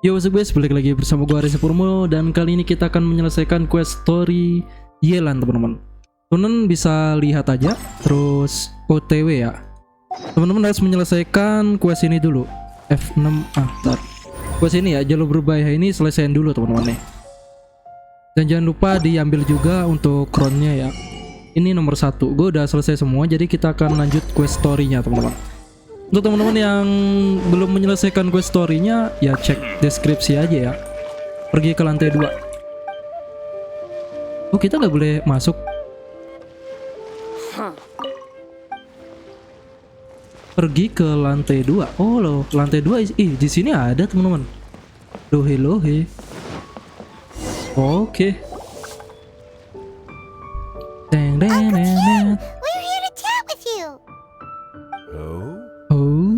Yo, what's up guys, balik lagi bersama gua Reza Purnomo. Dan kali ini kita akan menyelesaikan quest story Yelan, teman-teman. Teman-teman bisa lihat aja. Terus OTW ya, teman-teman harus menyelesaikan quest ini dulu. F6, bentar. Quest ini ya, jalur berbahaya ini selesaiin dulu teman-teman nih. Dan jangan lupa diambil juga untuk crownnya ya. Ini nomor 1. Gue udah selesai semua, jadi kita akan lanjut quest story-nya teman-teman. Untuk teman-teman yang belum menyelesaikan quest story-nya, ya cek deskripsi aja ya. Pergi ke lantai 2. Oh, kita nggak boleh masuk. Pergi ke lantai 2. Oh loh, lantai 2. Di sini ada teman-teman. Lohe lohe. Oke. Deng deng deng. We're here to chat with you. Oh? Oh.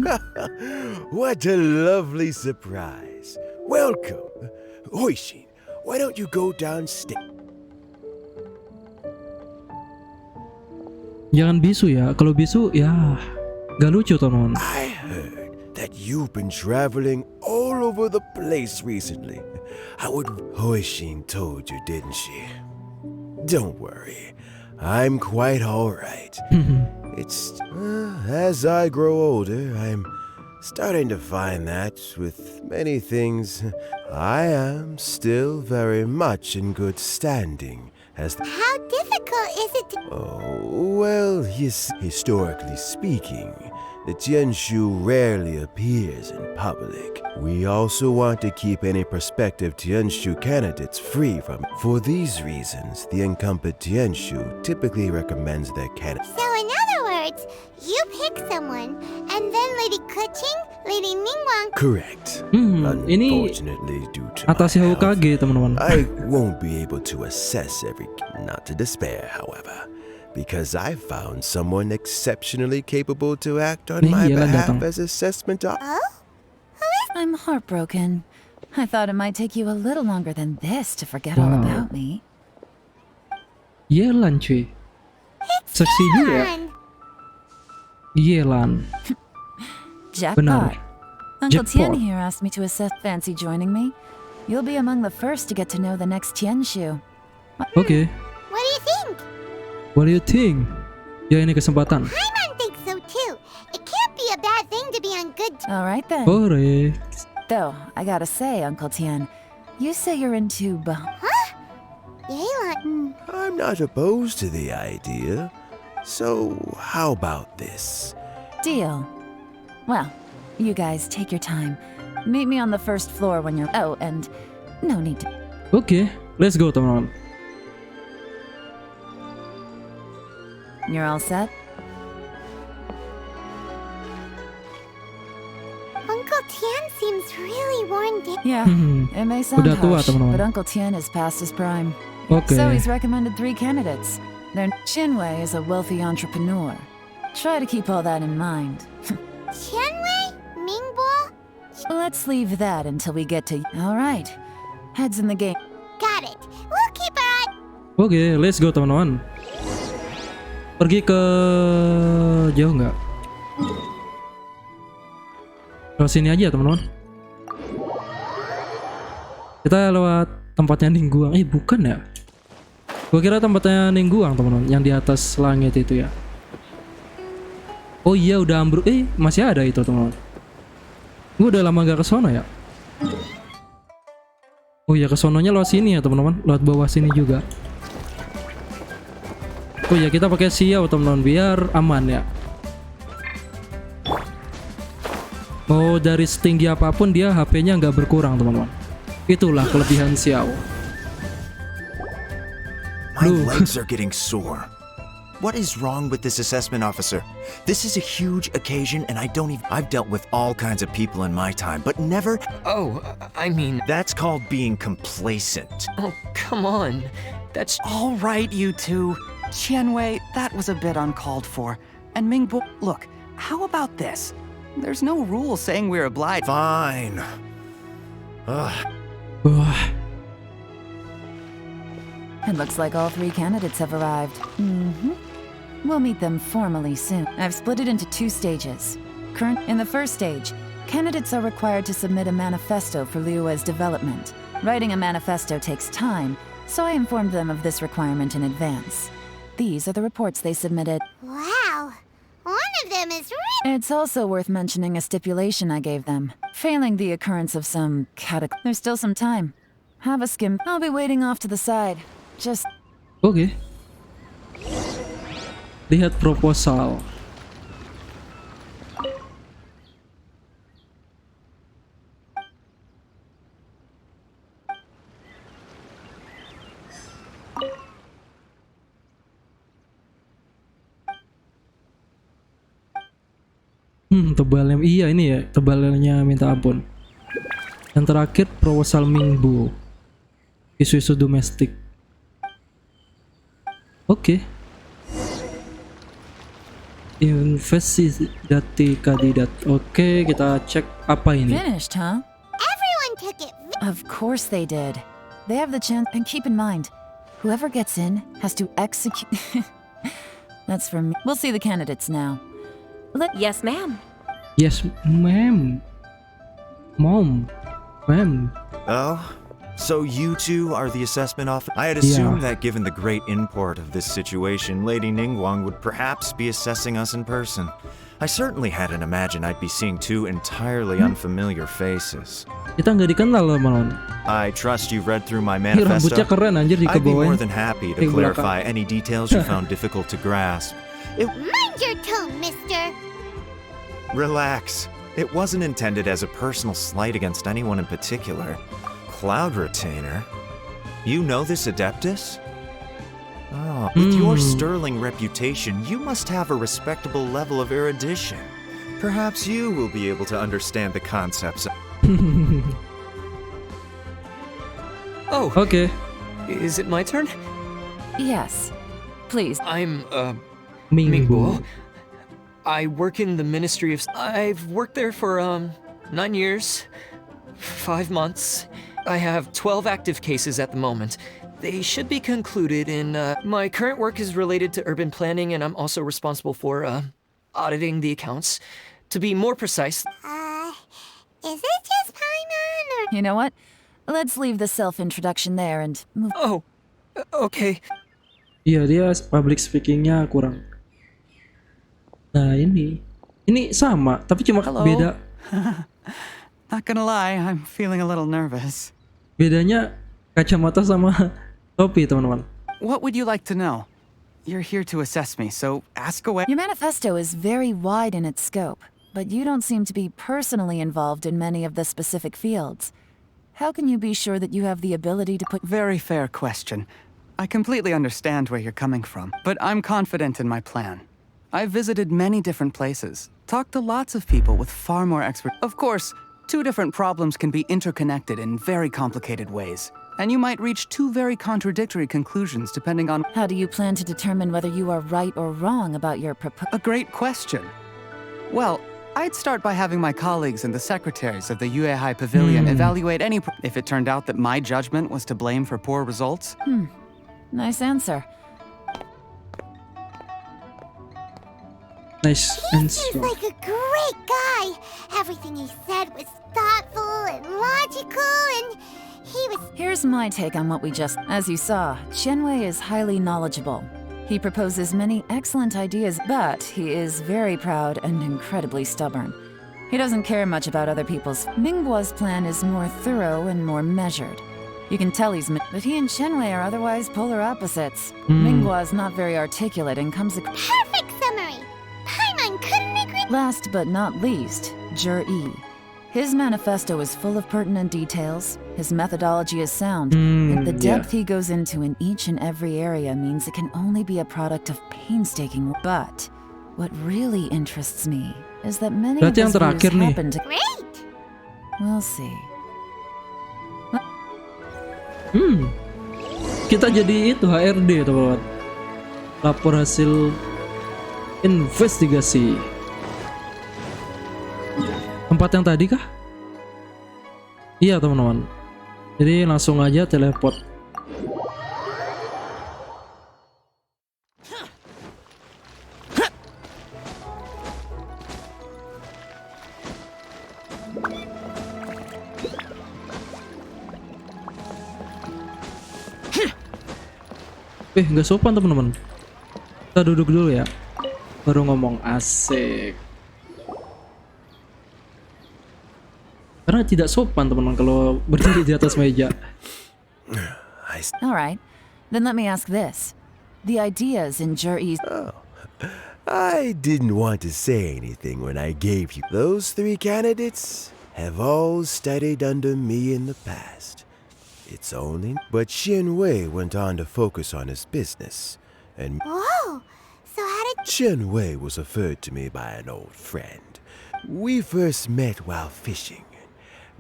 What a lovely surprise. Welcome. Hoishin, why don't you go downstairs? Jangan bisu ya. Kalau bisu ya gak lucu teman-teman. I heard that you've been traveling all over the place recently. Hoishin told you, didn't she? Don't worry. I'm quite alright. It's as I grow older, I'm starting to find that with many things, I am still very much in good standing as How difficult is it to... historically speaking, the Tianshu rarely appears in public. We also want to keep any prospective Tianshu candidates free from it. For these reasons, the incumbent Tianshu typically recommends their candidate. So in other words, you pick someone, and then Lady Qixing, Lady Ningguang... Correct. Ini Unfortunately, due to atas my health, Hokage teman-teman. I won't be able to assess every... Not to despair, however, because I found someone exceptionally capable to act on my Yelan behalf datang. as assessment of... Oh? I'm heartbroken. I thought it might take you a little longer than this to forget all Wow. about me. Yelan cuy. Seksi juga ya. Fun. Yelan. Jackpot. Benar. Uncle Jackpot. Tian here asked me to assess. Fancy joining me? You'll be among the first to get to know the next Tianshu. Oke. What do you think? What do you think? Ya ini kesempatan. Paimon thinks so too. It can't be a bad thing to be on good... All right then. Ore. Though, I gotta say, Uncle Tian, you say you're into Yelan. I'm not opposed to the idea. So, how about this? Deal. Well, you guys take your time. Meet me on the first floor when you're... Oh, and no need to... Oke, let's go teman-teman. You're all set? Uncle Tian seems really worn down. Yeah. It may sound Udah tua, harsh, teman-teman. but Uncle Tian is past his prime. Oke. So he's recommended 3 candidates. Then Chinwei is a wealthy entrepreneur. Try to keep all that in mind. Qianwei? Mingbo? Let's leave that until we get to... All right. Heads in the game. Got it. We'll keep our eye... Oke, let's go teman-teman. Pergi ke jauh nggak? Lewat sini aja teman-teman. Kita lewat tempatnya Ningguang. Bukan ya? Gua kira tempatnya Ningguang teman-teman, yang di atas langit itu ya. Oh iya udah ambruk. Masih ada itu teman-teman. Gua udah lama gak ke sono ya. Oh iya, ke sononya lewat sini ya teman-teman, lewat bawah sini juga. Oh ya, kita pakai siau teman-teman biar aman ya. Oh, dari setinggi apapun dia HP-nya nggak berkurang teman-teman. Itulah kelebihan siau. My Blue. legs are getting sore. What is wrong with this assessment officer? This is a huge occasion and I've dealt with all kinds of people in my time, but never... Oh, I mean, That's called being complacent. oh, come on. That's All right, you two. Qianwei, that was a bit uncalled for. And Mingbo, look, how about this? There's no rule saying we're obliged. Fine. Ugh. Wah, It looks like all 3 candidates have arrived. We'll meet them formally soon. I've split it into 2 stages. In the first stage, Candidates are required to submit a manifesto for Liyue's development. Writing a manifesto takes time, so I informed them of this requirement in advance. These are the reports they submitted. Wow. One of them is really... It's also worth mentioning a stipulation I gave them. Failing the occurrence of some there's still some time. Have a skim. I'll be waiting off to the side. Just... Oke. Lihat proposal. Tebalnya iya ini ya, tebalnya minta ampun. Yang terakhir proposal Minggu. Isu-isu domestik. Oke. Investigasi kandidat. Oke, kita cek apa ini. Finished, huh? Everyone took it. Of course they did. They have the chance, and keep in mind, whoever gets in has to execute. That's for me. We'll see the candidates now. Yes, ma'am. Yes, ma'am. Mom. Ma'am. Oh, so you two are the assessment officer? I had assumed that given the great import of this situation, Lady Ningguang would perhaps be assessing us in person. I certainly hadn't imagined I'd be seeing two entirely unfamiliar faces. Kita nggak dikenal loh, Malon. I trust you've read through my Ini rambutnya manifesto. keren anjir di I'd be more kebawain. than happy to Di belakang. clarify any details you found difficult to grasp. Mind your tone, mister. Relax. It wasn't intended as a personal slight against anyone in particular. Cloud Retainer? You know this Adeptus? Oh, with your sterling reputation, you must have a respectable level of erudition. Perhaps you will be able to understand the concepts. Oh, Oke. is it my turn? Yes. Please. I'm, Minggu. Mingbo. I work in the Ministry of... I've worked there for, 9 years, 5 months. I have 12 active cases at the moment. They should be concluded in, my current work is related to urban planning, and I'm also responsible for, auditing the accounts. To be more precise... Is it just Paimon or... You know what? Let's leave the self-introduction there and move. Oh, okay. Iya, dia public speakingnya kurang. Nah, ini sama, tapi cuma Hello. beda. Not gonna lie, I'm feeling a little nervous. Bedanya kacamata sama topi, teman-teman. What would you like to know? You're here to assess me, so ask away. Your manifesto is very wide in its scope, but you don't seem to be personally involved in many of the specific fields. How can you be sure that you have the ability to put... Very fair question. I completely understand where you're coming from, but I'm confident in my plan. I've visited many different places, talked to lots of people with far more expert. Of course, two different problems can be interconnected in very complicated ways, and you might reach two very contradictory conclusions depending on... How do you plan to determine whether you are right or wrong about your A great question. Well, I'd start by having my colleagues and the secretaries of the Yuehai Pavilion evaluate any... If it turned out that my judgment was to blame for poor results... Nice answer. Nice He's answer. like a great guy. Everything he said was thoughtful and logical, and he was... Here's my take on what we just... As you saw, Qianwei is highly knowledgeable. He proposes many excellent ideas, but he is very proud and incredibly stubborn. He doesn't care much about other people's... Mingguo's plan is more thorough and more measured. You can tell he's... But he and Qianwei are otherwise polar opposites. Mingguo is not very articulate and comes... Perfect summary. Paimon couldn't agree... Last but not least, Yi. His manifesto is full of pertinent details, his methodology is sound, and the depth he goes into in each and every area means it can only be a product of painstaking work. But what really interests me is that many of Berarti yang his views terakhir nih. happen to... Great. We'll see. Kita jadi itu HRD, teman-teman. Lapor hasil investigasi. Tempat yang tadi kah? Iya, teman-teman. Jadi langsung aja teleport. Nggak sopan teman-teman. Kita duduk dulu ya. Baru ngomong asik. Karena tidak sopan teman-teman kalau berdiri di atas meja. All right. Then let me ask this. The ideas in Juri's... I didn't want to say anything when I gave you. Those 3 candidates have all studied under me in the past. It's only... But Xian Wei went on to focus on his business. And Whoa! So how did... Xian Wei was referred to me by an old friend. We first met while fishing.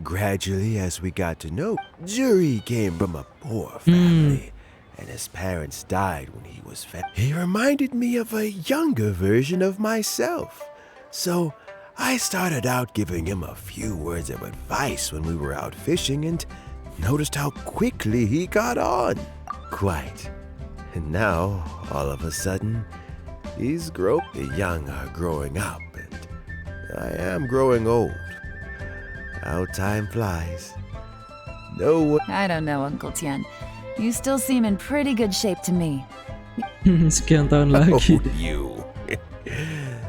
Gradually, as we got to know, Juri came from a poor family. And his parents died when he was fat. He reminded me of a younger version of myself. So I started out giving him a few words of advice when we were out fishing and noticed how quickly he got on. Quite. And now, all of a sudden, the young are growing up and I am growing old. How time flies. No one... I don't know, Uncle Tian. You still seem in pretty good shape to me. Sekian tahun lagi. Oh, you.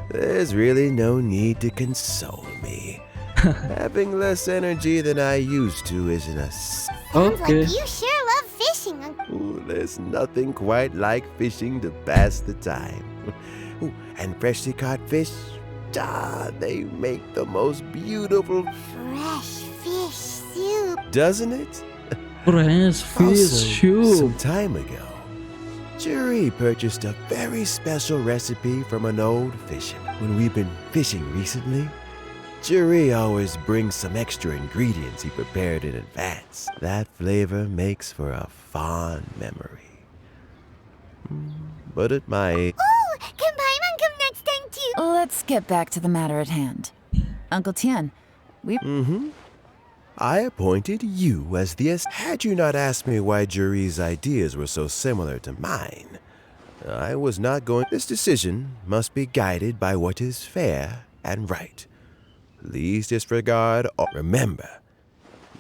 There's really no need to console me. Having less energy than I used to isn't a... Sounds like you sure love fishing, Uncle. Ooh, there's nothing quite like fishing to pass the time. Ooh, and freshly caught fish, they make the most beautiful... Fresh fish soup. Doesn't it? Fresh fish Some soup. time ago, Juri purchased a very special recipe from an old fisherman. When we've been fishing recently, Juri always brings some extra ingredients he prepared in advance. That flavor makes for a fond memory. But at my... Oh, can Paimon come next time too? Let's get back to the matter at hand. Uncle Tian, we... I appointed you as the... Had you not asked me why Juri's ideas were so similar to mine, I was not going... This decision must be guided by what is fair and right. Please disregard all... Remember,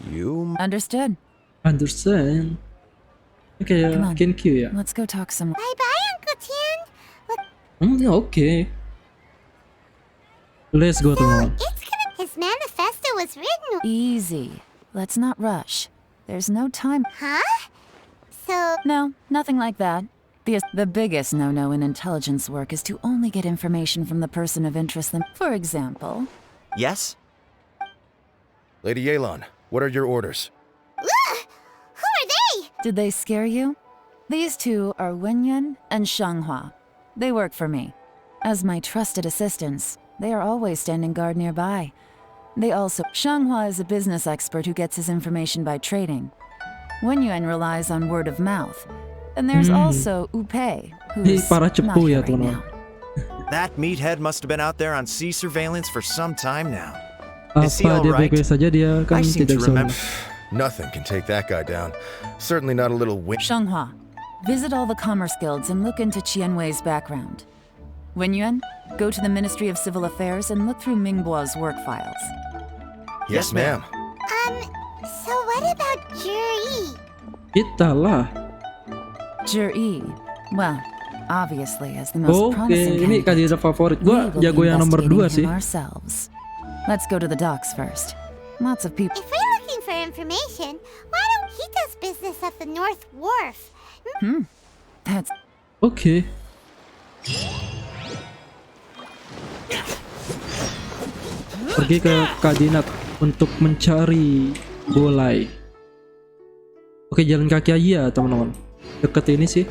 you... Understood. Understand. Kayak Come on. Kenkyu ya. Let's go talk some... Bye-bye, Uncle Tian. Ya oke. Let's go teman-teman. It's gonna... His manifesto was written... Easy. Let's not rush. There's no time... Huh? So... No, nothing like that. The biggest no-no in intelligence work is to only get information from the person of interest. For example... Yes? Lady Yelan, what are your orders? Ugh! Who are they? Did they scare you? These two are Wenyuan and Shanghua. They work for me. As my trusted assistants, they are always standing guard nearby. They also... Shanghua is a business expert who gets his information by trading. Wenyuan relies on word of mouth. And there's also Upei, who's para not cepu here ya right teman-teman. now. That meathead must have been out there on sea surveillance for some time now. Is he Apa all dia right? baik-baik saja, dia kan I seem tidak to bisa remember... Nothing can take that guy down. Certainly not a little win. Shanghua, visit all the commerce guilds and look into Qianwei's background. Wenyuan, go to the Ministry of Civil Affairs and look through Mingbo's work files. Yes, ma'am. So what about Juri? Kita lah. Juri, well, obviously as the most Oke, promising ini candidate, kandidat favorit we gua, will be jago yang nomor 2 investigating sih. him ourselves. Let's go to the docks first. Lots of people. If we're looking for information, why don't he does business at the North Wharf? That's Oke. Pergi ke Kadinat untuk mencari Bolai. Oke, jalan kaki aja ya teman-teman. Deket ini sih.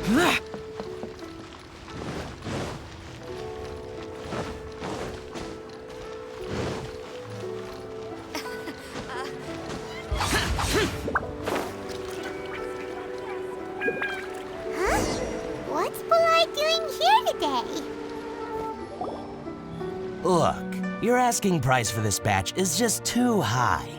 What's Bolai doing here today? Look, your asking price for this batch is just too high.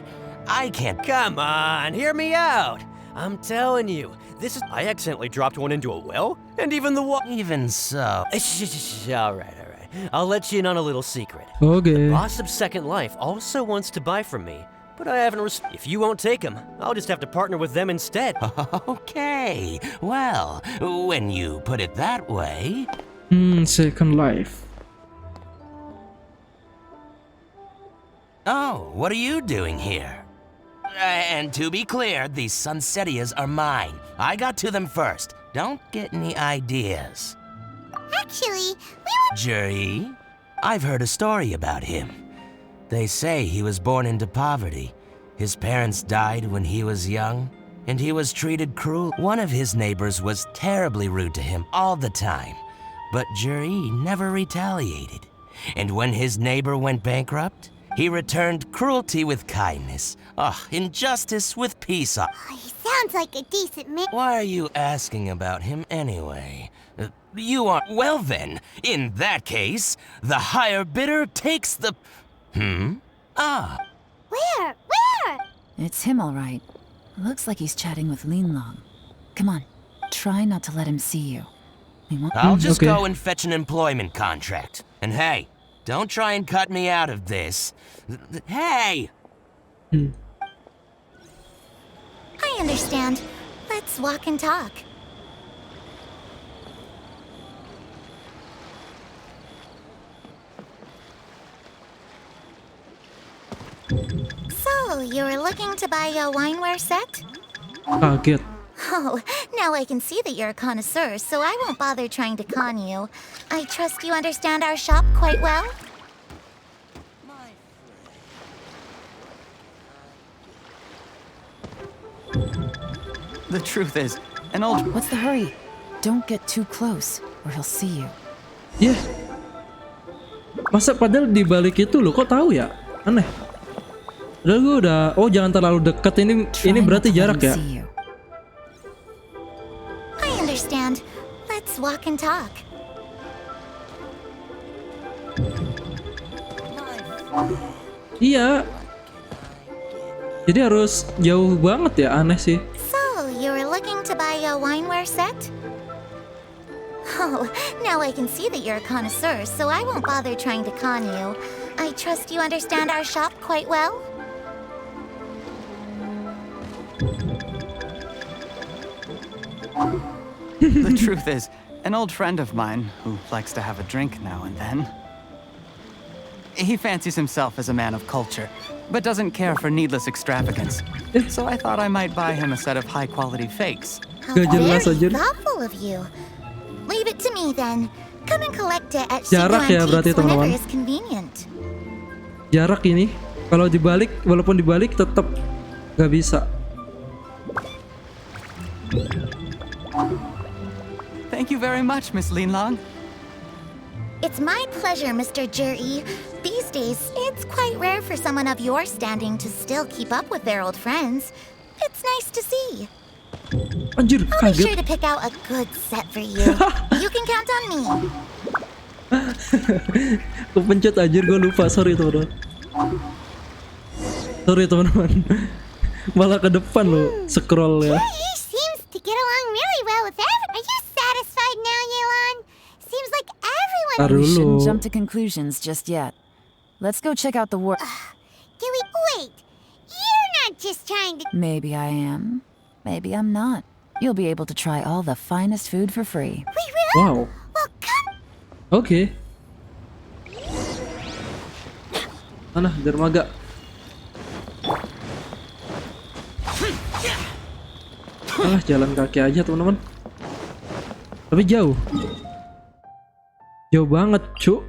I can't. Come on, hear me out. I'm telling you, this is. I accidentally dropped one into a well, and even the Even so. All right. I'll let you in on a little secret. Oke. Boss of Second Life also wants to buy from me, but I haven't If you won't take him, I'll just have to partner with them instead. Okay, well, when you put it that way. Second Life. Oh, what are you doing here? And to be clear, these Sunsetias are mine. I got to them first. Don't get any ideas. Actually, Juri, I've heard a story about him. They say he was born into poverty. His parents died when he was young, and he was treated cruel. One of his neighbors was terribly rude to him all the time, but Juri never retaliated. And when his neighbor went bankrupt, he returned cruelty with kindness. Injustice with peace. he sounds like a decent man. Why are you asking about him anyway? You are... Well then, in that case, the higher bidder takes the... Where? It's him, all right. Looks like he's chatting with Linlong. Come on, try not to let him see you. We won't... I'll just okay. go and fetch an employment contract. And hey, don't try and cut me out of this. Hey! I understand. Let's walk and talk. So, you were looking to buy a wineware set? Kaget. Oh, now I can see that you're a connoisseur, so I won't bother trying to con you. I trust you understand our shop quite well? The truth is, an old... What's the hurry? Don't get too close, or he'll see you. Yeah. Masa padahal di balik itu lo kok tahu ya? Aneh. Padahal gue udah, oh jangan terlalu dekat, ini berarti jarak ya. I understand. Let's walk and talk. Iya. Jadi harus jauh banget ya, aneh sih. So, you were looking to buy a wineware set? Oh, now I can see that you're a connoisseur, so I won't bother trying to con you. I trust you understand our shop quite well? The truth is, an old friend of mine who likes to have a drink now and then. He fancies himself as a man of culture, but doesn't care for needless extravagance. So I thought I might buy him a set of high-quality fakes. How Gak jelas very aja. thoughtful of you. Leave it to me then. Come and collect it at Jarak ya berarti, Antiques whenever teman-teman. is convenient. Jarak ini, kalau dibalik, walaupun dibalik tetap gak bisa. Thank you very much, Miss Linlong. It's my pleasure, Mr. Juri. These days, it's quite rare for someone of your standing to still keep up with their old friends. It's nice to see. Anjir, I'll be kaget. sure to pick out a good set for you. You can count on me. Kepencet anjir, gue lupa. Sorry teman-teman. Sorry teman-teman. Malah ke depan lo scroll ya. Juri seems to get along really well with everyone. Are you satisfied now, Yelan? Seems like everyone... Taruh We shouldn't dulu. jump to conclusions just yet. Let's go check out the work. Dewey, wait. You're not just trying to... Maybe I am. Maybe I'm not. You'll be able to try all the finest food for free. We will? Wow. Well, come... Oke. Mana dermaga? Jalan kaki aja teman-teman. Tapi jauh. Jauh banget, cu.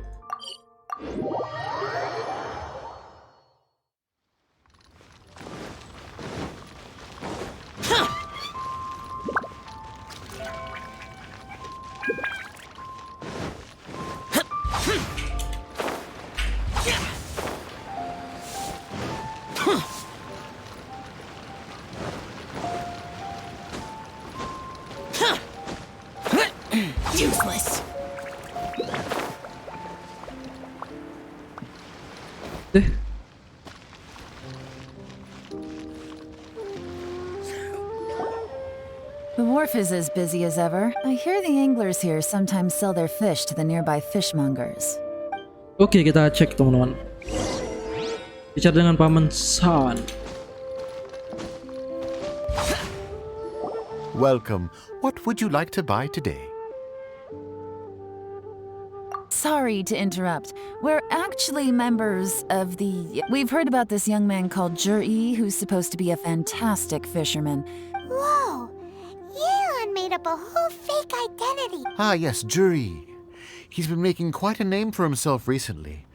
Useless. The wharf is as busy as ever. I hear the anglers here sometimes sell their fish to the nearby fishmongers. Oke, kita cek teman-teman. Bicara dengan Paman San. Welcome. What would you like to buy today? Sorry to interrupt. We're actually members of the... We've heard about this young man called Juri, who's supposed to be a fantastic fisherman. Whoa! Yelan made up a whole fake identity. Ah, yes, Juri. He's been making quite a name for himself recently.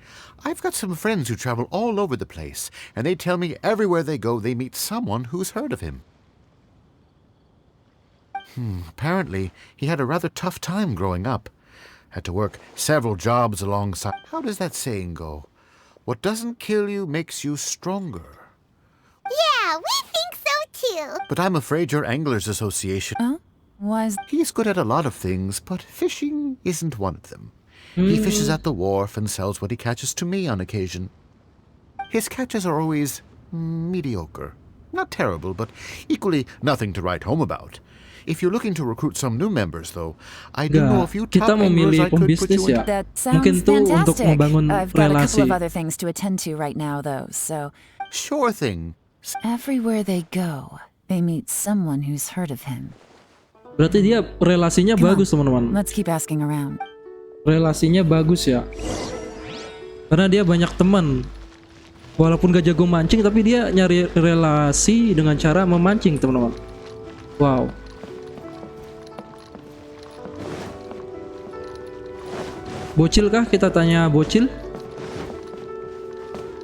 I've got some friends who travel all over the place, and they tell me everywhere they go they meet someone who's heard of him. Apparently, he had a rather tough time growing up. Had to work several jobs alongside. How does that saying go? What doesn't kill you makes you stronger. Yeah, we think so too. But I'm afraid your Anglers Association... Oh? Why is... He's good at a lot of things, but fishing isn't one of them. He fishes at the wharf and sells what he catches to me on occasion. His catches are always mediocre. Not terrible, but equally nothing to write home about. If you're looking to recruit some new members, though, I do know a few top kita anglers memilih I could put pembisnis you in. ya. That sounds Mungkin tuh untuk fantastic. membangun I've got a couple relasi. of other things to attend to right now, though, so... Sure thing. Everywhere they go, they meet someone who's heard of him. Berarti dia relasinya Come bagus, on, teman-teman. let's keep asking around. Relasinya bagus ya. Karena dia banyak teman. Walaupun gak jago mancing, tapi dia nyari relasi dengan cara memancing, teman-teman. Wow. Bocil kah? Kita tanya bocil.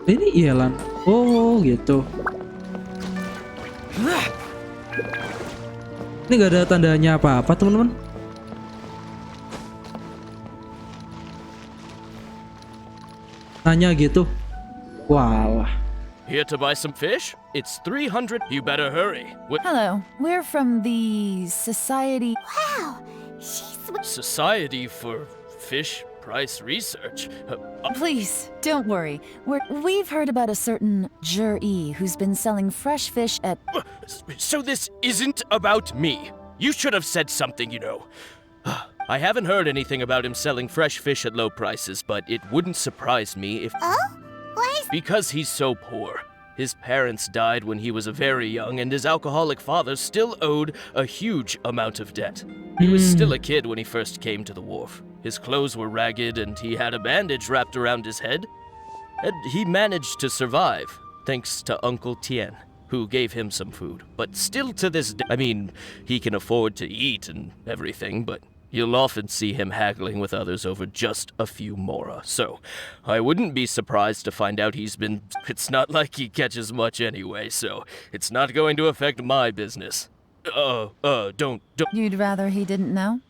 Ini yelan. Oh gitu. Ini gak ada tandanya apa-apa, teman-teman. Tanya gitu. Walah. Here to buy some fish? It's 300. You better hurry. Hello, we're from the Society... Wow, she's... Society for Fish Price Research. Please, don't worry. We've heard about a certain Juri who's been selling fresh fish at... So this isn't about me. You should have said something, you know. I haven't heard anything about him selling fresh fish at low prices, but it wouldn't surprise me if... Oh? Why is... Because he's so poor. His parents died when he was very young, and his alcoholic father still owed a huge amount of debt. He was still a kid when he first came to the wharf. His clothes were ragged, and he had a bandage wrapped around his head. And he managed to survive, thanks to Uncle Tien, who gave him some food. But still to this day, I mean, he can afford to eat and everything, but you'll often see him haggling with others over just a few mora. So, I wouldn't be surprised to find out he's been... It's not like he catches much anyway, so it's not going to affect my business. Don't... You'd rather he didn't know?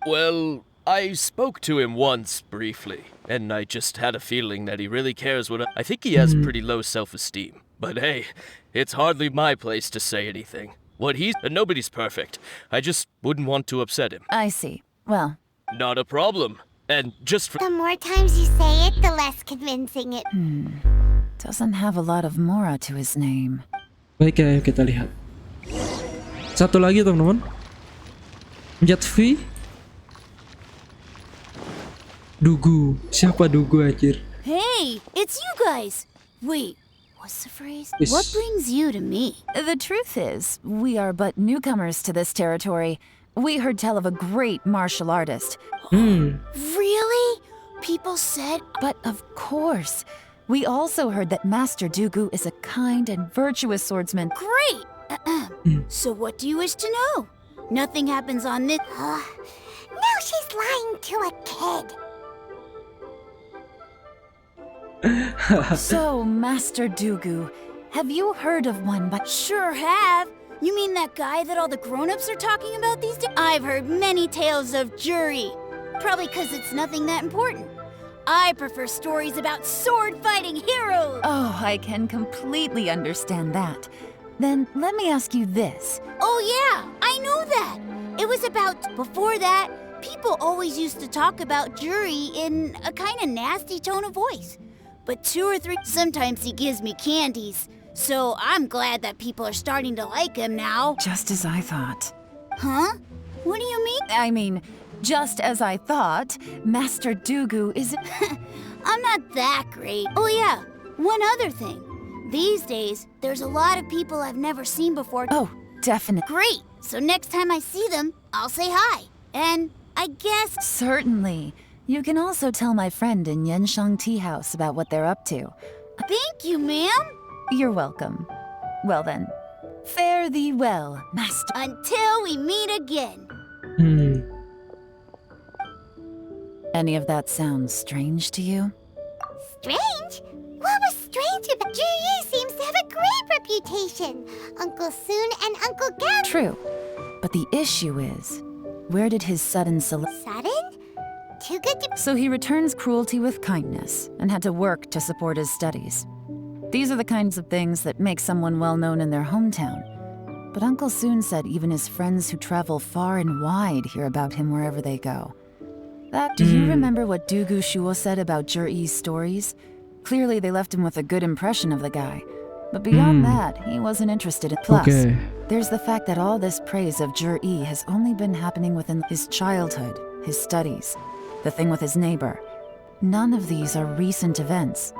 Well, I spoke to him once, briefly, and I just had a feeling that he really cares what I think he has pretty low self-esteem. But hey, it's hardly my place to say anything. Nobody's perfect. I just wouldn't want to upset him. I see. Well... Not a problem. And just for... The more times you say it, the less convincing it... Doesn't have a lot of mora to his name. Baik, ayo kita lihat. Satu lagi, teman-teman. Jet V. Dugu. Siapa Dugu, anjir? Hey, it's you guys. Wait, what's the phrase? Yes. What brings you to me? The truth is, we are but newcomers to this territory. We heard tell of a great martial artist. Really? People said... But of course. We also heard that Master Dugu is a kind and virtuous swordsman. Great! So what do you wish to know? Nothing happens on this... Now she's lying to a kid. So, Master Dugu, have you heard of one but... Sure have. You mean that guy that all the grown-ups are talking about these days? I've heard many tales of Juri. Probably because it's nothing that important. I prefer stories about sword-fighting heroes. Oh, I can completely understand that. Then let me ask you this. Oh yeah, I know that. It was about... Before that, people always used to talk about Juri in a kind of nasty tone of voice. But 2 or 3... Sometimes he gives me candies. So I'm glad that people are starting to like him now. Just as I thought. Huh? What do you mean? I mean, just as I thought, Master Dugu is... I'm not that great. Oh yeah, One other thing. These days, there's a lot of people I've never seen before. Oh, definitely. Great! So next time I see them, I'll say hi. And I guess... Certainly. You can also tell my friend in Yenshang Tea House about what they're up to. Thank you, ma'am! You're welcome. Well then, fare thee well, master. Until we meet again. Any of that sound strange to you? Strange? What was strange about Ji seems to have a great reputation. Uncle Soon and Uncle Gao. True. But the issue is, where did his sudden Sudden? Too good to... So he returns cruelty with kindness and had to work to support his studies. These are the kinds of things that make someone well known in their hometown. But Uncle Soon said even his friends who travel far and wide hear about him wherever they go. Do you remember what Dugu Shuo said about Zhi-Yi's stories? Clearly they left him with a good impression of the guy. But beyond that, he wasn't interested in. Plus, there's the fact that all this praise of Zhi-Yi has only been happening within his childhood, his studies, the thing with his neighbor. None of these are recent events.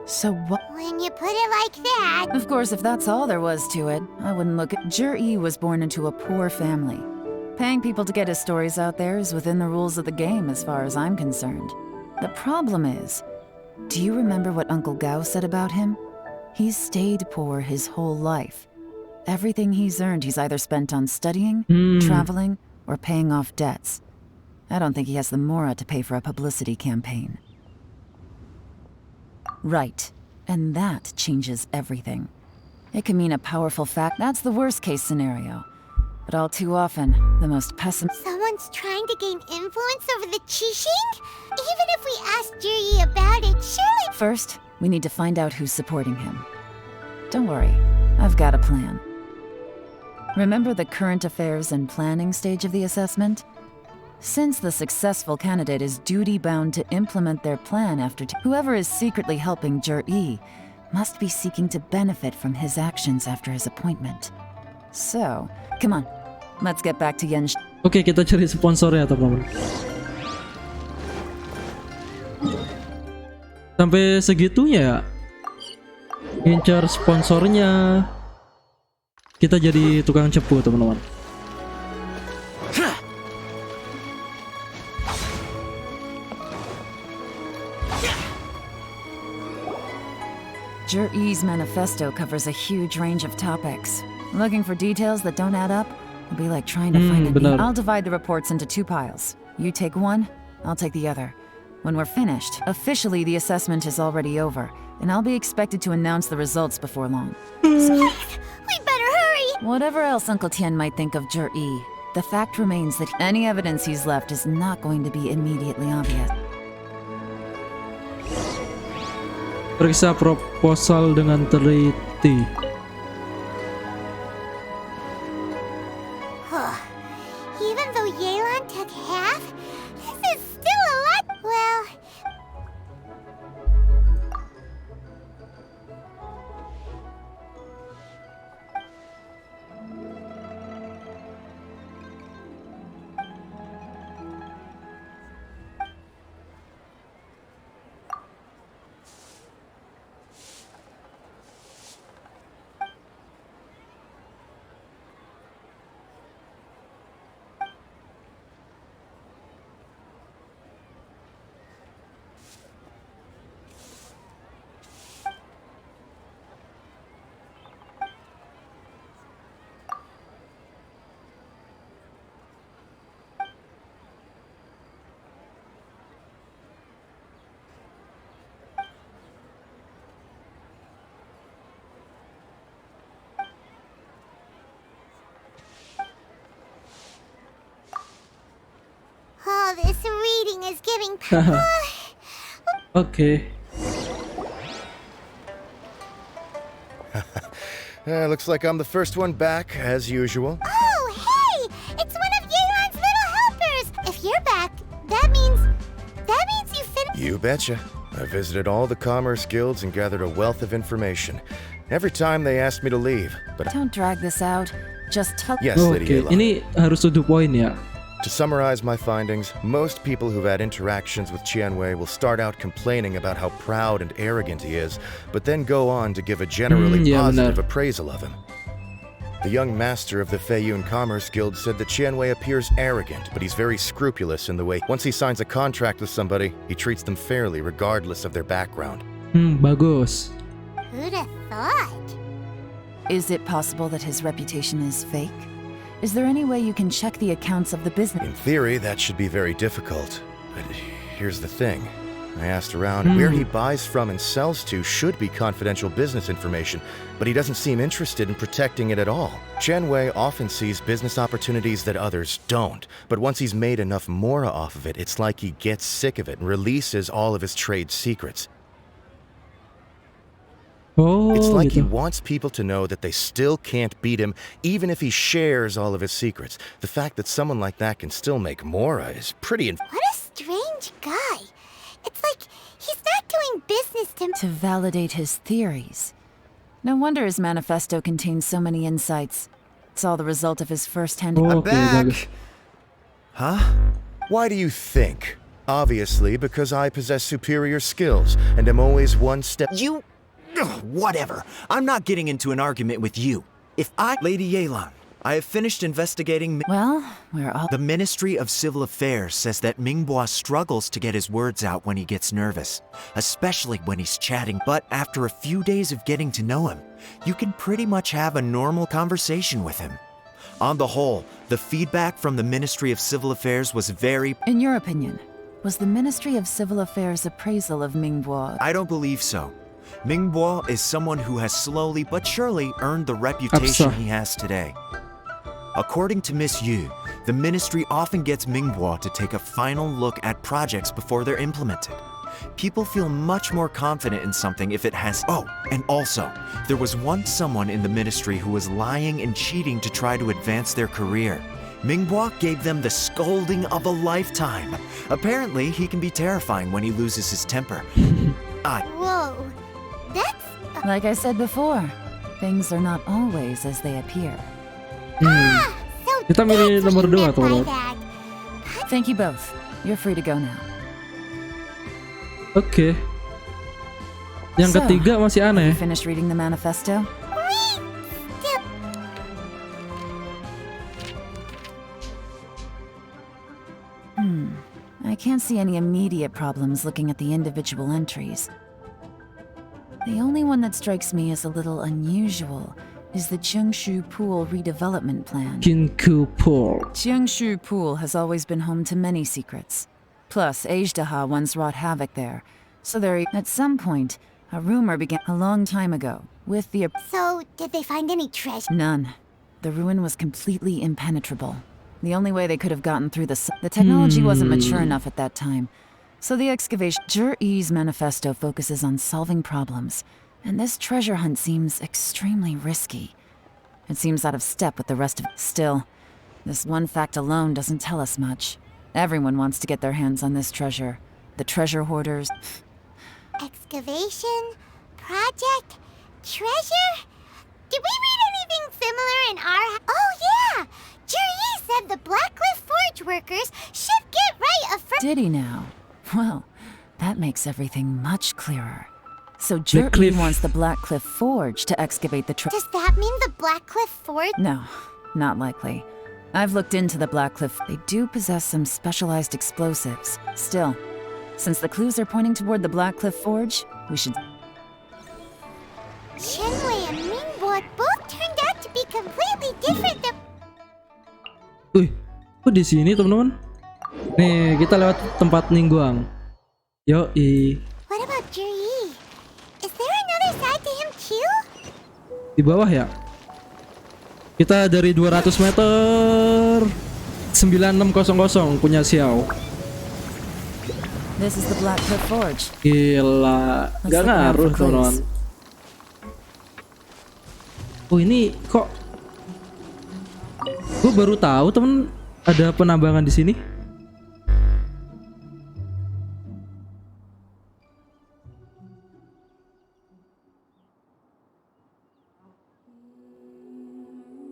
So what? When you put it like that... Of course, if that's all there was to it, I wouldn't look at... Zhi-Yi was born into a poor family. Paying people to get his stories out there is within the rules of the game as far as I'm concerned. The problem is, do you remember what Uncle Gao said about him? He's stayed poor his whole life. Everything he's earned he's either spent on studying, traveling, or paying off debts. I don't think he has the mora to pay for a publicity campaign. Right, and that changes everything. It can mean a powerful fact. That's the worst case scenario. But all too often, the most pessimistic... Someone's trying to gain influence over the Qixing? Even if we ask Ji about it, surely... First, we need to find out who's supporting him. Don't worry, I've got a plan. Remember the current affairs and planning stage of the assessment? Since the successful candidate is duty-bound to implement their plan after whoever is secretly helping Zhi-Yi must be seeking to benefit from his actions after his appointment. So, come on, let's get back to Yensh. Oke, kita cari sponsornya teman-teman. Sampai segitunya ya. Ngincar sponsornya. Kita jadi tukang cepu teman-teman. Zhi-Yi's manifesto covers a huge range of topics. Looking for details that don't add up will be like trying to find a needle. I'll divide the reports into 2 piles. You take one, I'll take the other. When we're finished, officially the assessment is already over, and I'll be expected to announce the results before long. We better hurry! Whatever else Uncle Tian might think of Zhi-Yi, the fact remains that any evidence he's left is not going to be immediately obvious. Periksa proposal dengan teliti. Even though Yelan took half, this is still a lot. Well... Oh, this reading is giving... Okay. Looks like I'm the first one back, as usual. Oh, hey! It's one of Yelan's little helpers! If you're back, that means you finished... You betcha. I visited all the commerce guilds and gathered a wealth of information. Every time they asked me to leave, but... Don't drag this out. Just tell... Yes, Lady Oke, Yelan. ini harus to the point ya. To summarize my findings, most people who've had interactions with Qianwei will start out complaining about how proud and arrogant he is, but then go on to give a generally yeah, positive benar. appraisal of him. The young master of the Feiyun Commerce Guild said that Qianwei appears arrogant, but he's very scrupulous in the way. Once he signs a contract with somebody, he treats them fairly regardless of their background. Bagus. Who'd have thought? Is it possible that his reputation is fake? Is there any way you can check the accounts of the business? In theory, that should be very difficult. But here's the thing. I asked around, where he buys from and sells to should be confidential business information, but he doesn't seem interested in protecting it at all. Qianwei often sees business opportunities that others don't, but once he's made enough mora off of it, it's like he gets sick of it and releases all of his trade secrets. Oh, It's like he gitu. wants people to know that they still can't beat him, even if he shares all of his secrets. The fact that someone like that can still make mora is pretty What a strange guy. It's like he's not doing business To validate his theories. No wonder his manifesto contains so many insights. It's all the result of his first-hand... Oh, oke, bagus. Huh? Why do you think? Obviously, because I possess superior skills and am always one step... You... Ugh, whatever. I'm not getting into an argument with you. If I... Lady Yelan, I have finished investigating... Well, we're all... The Ministry of Civil Affairs says that Minghua struggles to get his words out when he gets nervous, especially when he's chatting. But after a few days of getting to know him, you can pretty much have a normal conversation with him. On the whole, the feedback from the Ministry of Civil Affairs was very... In your opinion, was the Ministry of Civil Affairs' appraisal of Minghua... I don't believe so. Minghua is someone who has slowly but surely earned the reputation he has today. According to Miss Yu, the ministry often gets Minghua to take a final look at projects before they're implemented. People feel much more confident in something if it has... Oh, and also, there was once someone in the ministry who was lying and cheating to try to advance their career. Minghua gave them the scolding of a lifetime. Apparently, he can be terrifying when he loses his temper. Whoa. That's... Like I said before, things are not always as they appear. Kita milih nomor 2 tuh. Thank you both. You're free to go now. Oke. Yang ketiga masih Have aneh. you finished reading the manifesto? I can't see any immediate problems looking at the individual entries. The only one that strikes me as a little unusual is the Jingshu Pool redevelopment plan. Jinku Pool. Jingshu Pool has always been home to many secrets. Plus, Ajdaha once wrought havoc there. So at some point, a rumor began a long time ago with the... So, did they find any treasure? None. The ruin was completely impenetrable. The only way they could have gotten through the technology wasn't mature enough at that time. So the excavation... Zhi-Yi's manifesto focuses on solving problems, and this treasure hunt seems extremely risky. It seems out of step with the rest of... Still, this one fact alone doesn't tell us much. Everyone wants to get their hands on this treasure. The treasure hoarders... Excavation? Project? Treasure? Did we read anything similar in our... Oh yeah! Zhi-Yi said the Blackcliff Forge workers should get right of first... Did he now? Well, that makes everything much clearer. So Zhi-Yi wants the Blackcliff Forge to excavate the treasure. Does that mean the Blackcliff Forge? No, not likely. I've looked into the Blackcliff. They do possess some specialized explosives. Still, since the clues are pointing toward the Blackcliff Forge, we should... Shenwei and Minghua both turned out to be completely different than... Wih, kok di sini teman-teman? Nih, kita lewat tempat Ningguang. Yoi. What about Zhi-Yi? Is there another side to him too? Di bawah ya? Kita dari 200 meter 9600 punya Xiao. This is the Blackcliff Forge. Gila, gak ngaruh teman-teman. Oh ini kok gue baru tahu temen ada penambangan di sini.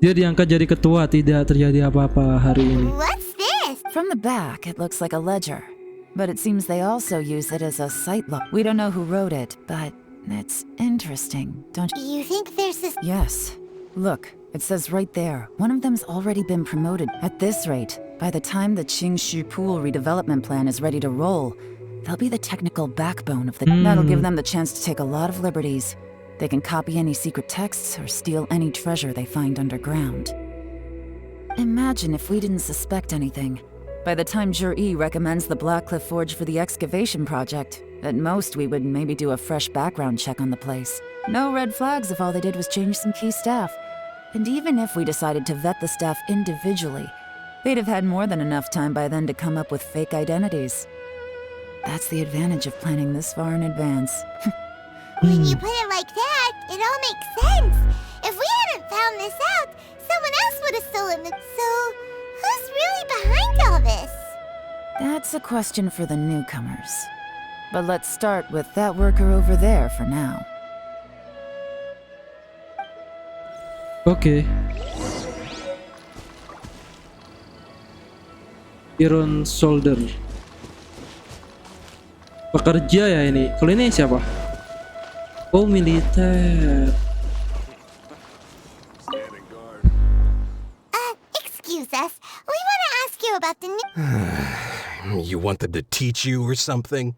Dia diangkat jadi ketua, tidak terjadi apa-apa hari ini. What's this? From the back, it looks like a ledger. But it seems they also use it as a site log. We don't know who wrote it, but it's interesting, don't you? You think there's this... Yes. Look, it says right there, one of them's already been promoted. At this rate, by the time the Qingxu Pool redevelopment plan is ready to roll, they'll be the technical backbone of the... That'll give them the chance to take a lot of liberties. They can copy any secret texts or steal any treasure they find underground. Imagine if we didn't suspect anything. By the time Zhi recommends the Blackcliff Forge for the excavation project, at most we would maybe do a fresh background check on the place. No red flags if all they did was change some key staff. And even if we decided to vet the staff individually, they'd have had more than enough time by then to come up with fake identities. That's the advantage of planning this far in advance. When you put it like that, it all makes sense. If we hadn't found this out, someone else would have stolen it. So, who's really behind all this? That's a question for the newcomers. But let's start with that worker over there for now. Oke. Iron Soldier. Pekerja ya ini. Kalau ini siapa? Oh, militer. Excuse us. We want to ask you about the new... You want them to teach you or something?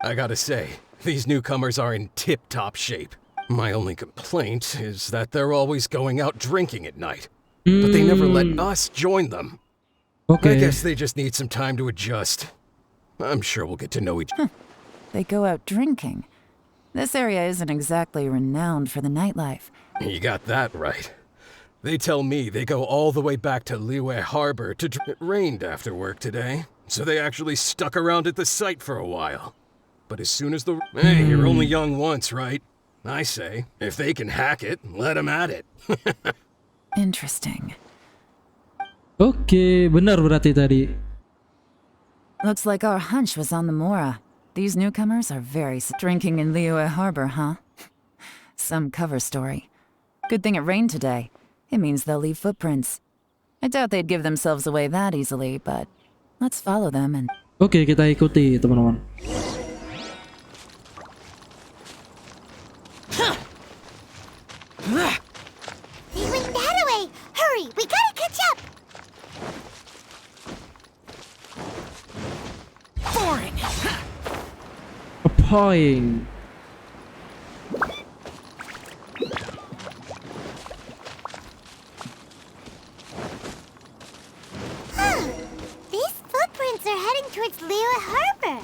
I gotta say, these newcomers are in tip-top shape. My only complaint is that they're always going out drinking at night. But they never let us join them. Okay. I guess they just need some time to adjust. I'm sure we'll get to know each other. They go out drinking. This area isn't exactly renowned for the nightlife. You got that right. They tell me they go all the way back to Liyue Harbor to It rained after work today, so they actually stuck around at the site for a while. But as soon as the... Hey, you're only young once, right? I say, if they can hack it, let them at it. Interesting. Oke, benar berarti tadi. Looks like our hunch was on the Mora. These newcomers are very drinking in Liyue Harbor, huh? Some cover story. Good thing it rained today. It means they'll leave footprints. I doubt they'd give themselves away that easily, but let's follow them and... Oke, kita ikuti, teman-teman. They went that away. Hurry, we gotta catch up. Boring. Appalling. These footprints are heading towards Liyue Harbor.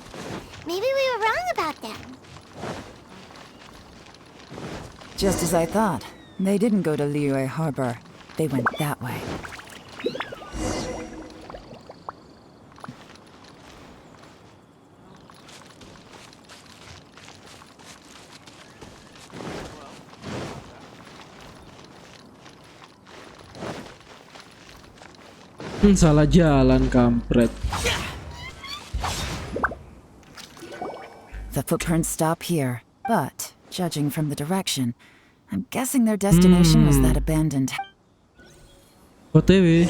Maybe we were wrong about them. Just as I thought. They didn't go to Liyue Harbor. They went that way. Salah jalan, kampret. The footprints stop here, but judging from the direction, I'm guessing their destination was that abandoned. OTW.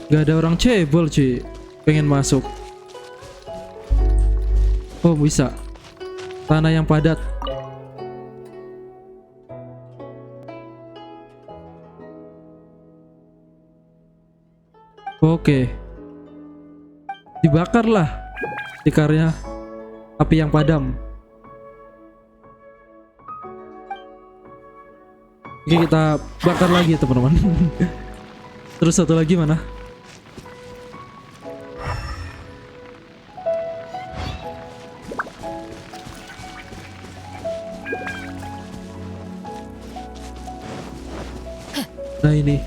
Gak ada orang cebol cuy, pengen masuk. Oh bisa. Tanah yang padat. Oke. Dibakarlah tikarnya. Api yang padam. Oke, kita bakar lagi teman-teman. Terus satu lagi mana? Nah ini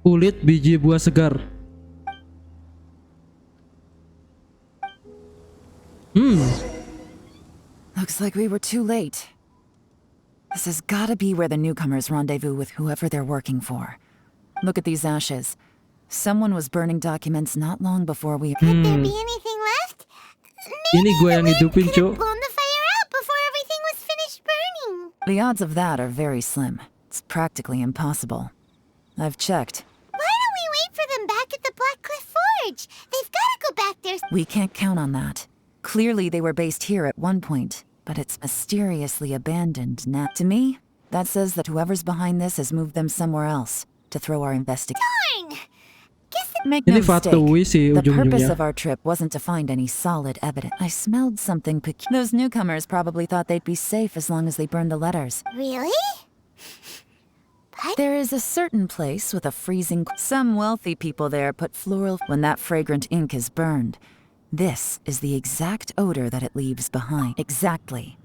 kulit biji buah segar. Looks like we were too late. This has gotta be where the newcomers rendezvous with whoever they're working for. Look at these ashes. Someone was burning documents not long before we... Could there be anything left? Ini gue yang hidupin, Cuk. Blown the fire out before everything was finished burning. The odds of that are very slim. It's practically impossible. I've checked. Why don't we wait for them back at the Black Cliff Forge? They've got to go back there. We can't count on that. Clearly they were based here at one point, but it's mysteriously abandoned now. To me, that says that whoever's behind this has moved them somewhere else to throw our investigation. Darn! Guess it Make no Ini fatui sih mistake, the purpose ujung-ujungnya. of our trip wasn't to find any solid evidence. I smelled something peculiar. Those newcomers probably thought they'd be safe as long as they burned the letters. Really? There is a certain place with a freezing... Some wealthy people there put floral... When that fragrant ink is burned, this is the exact odor that it leaves behind. Exactly.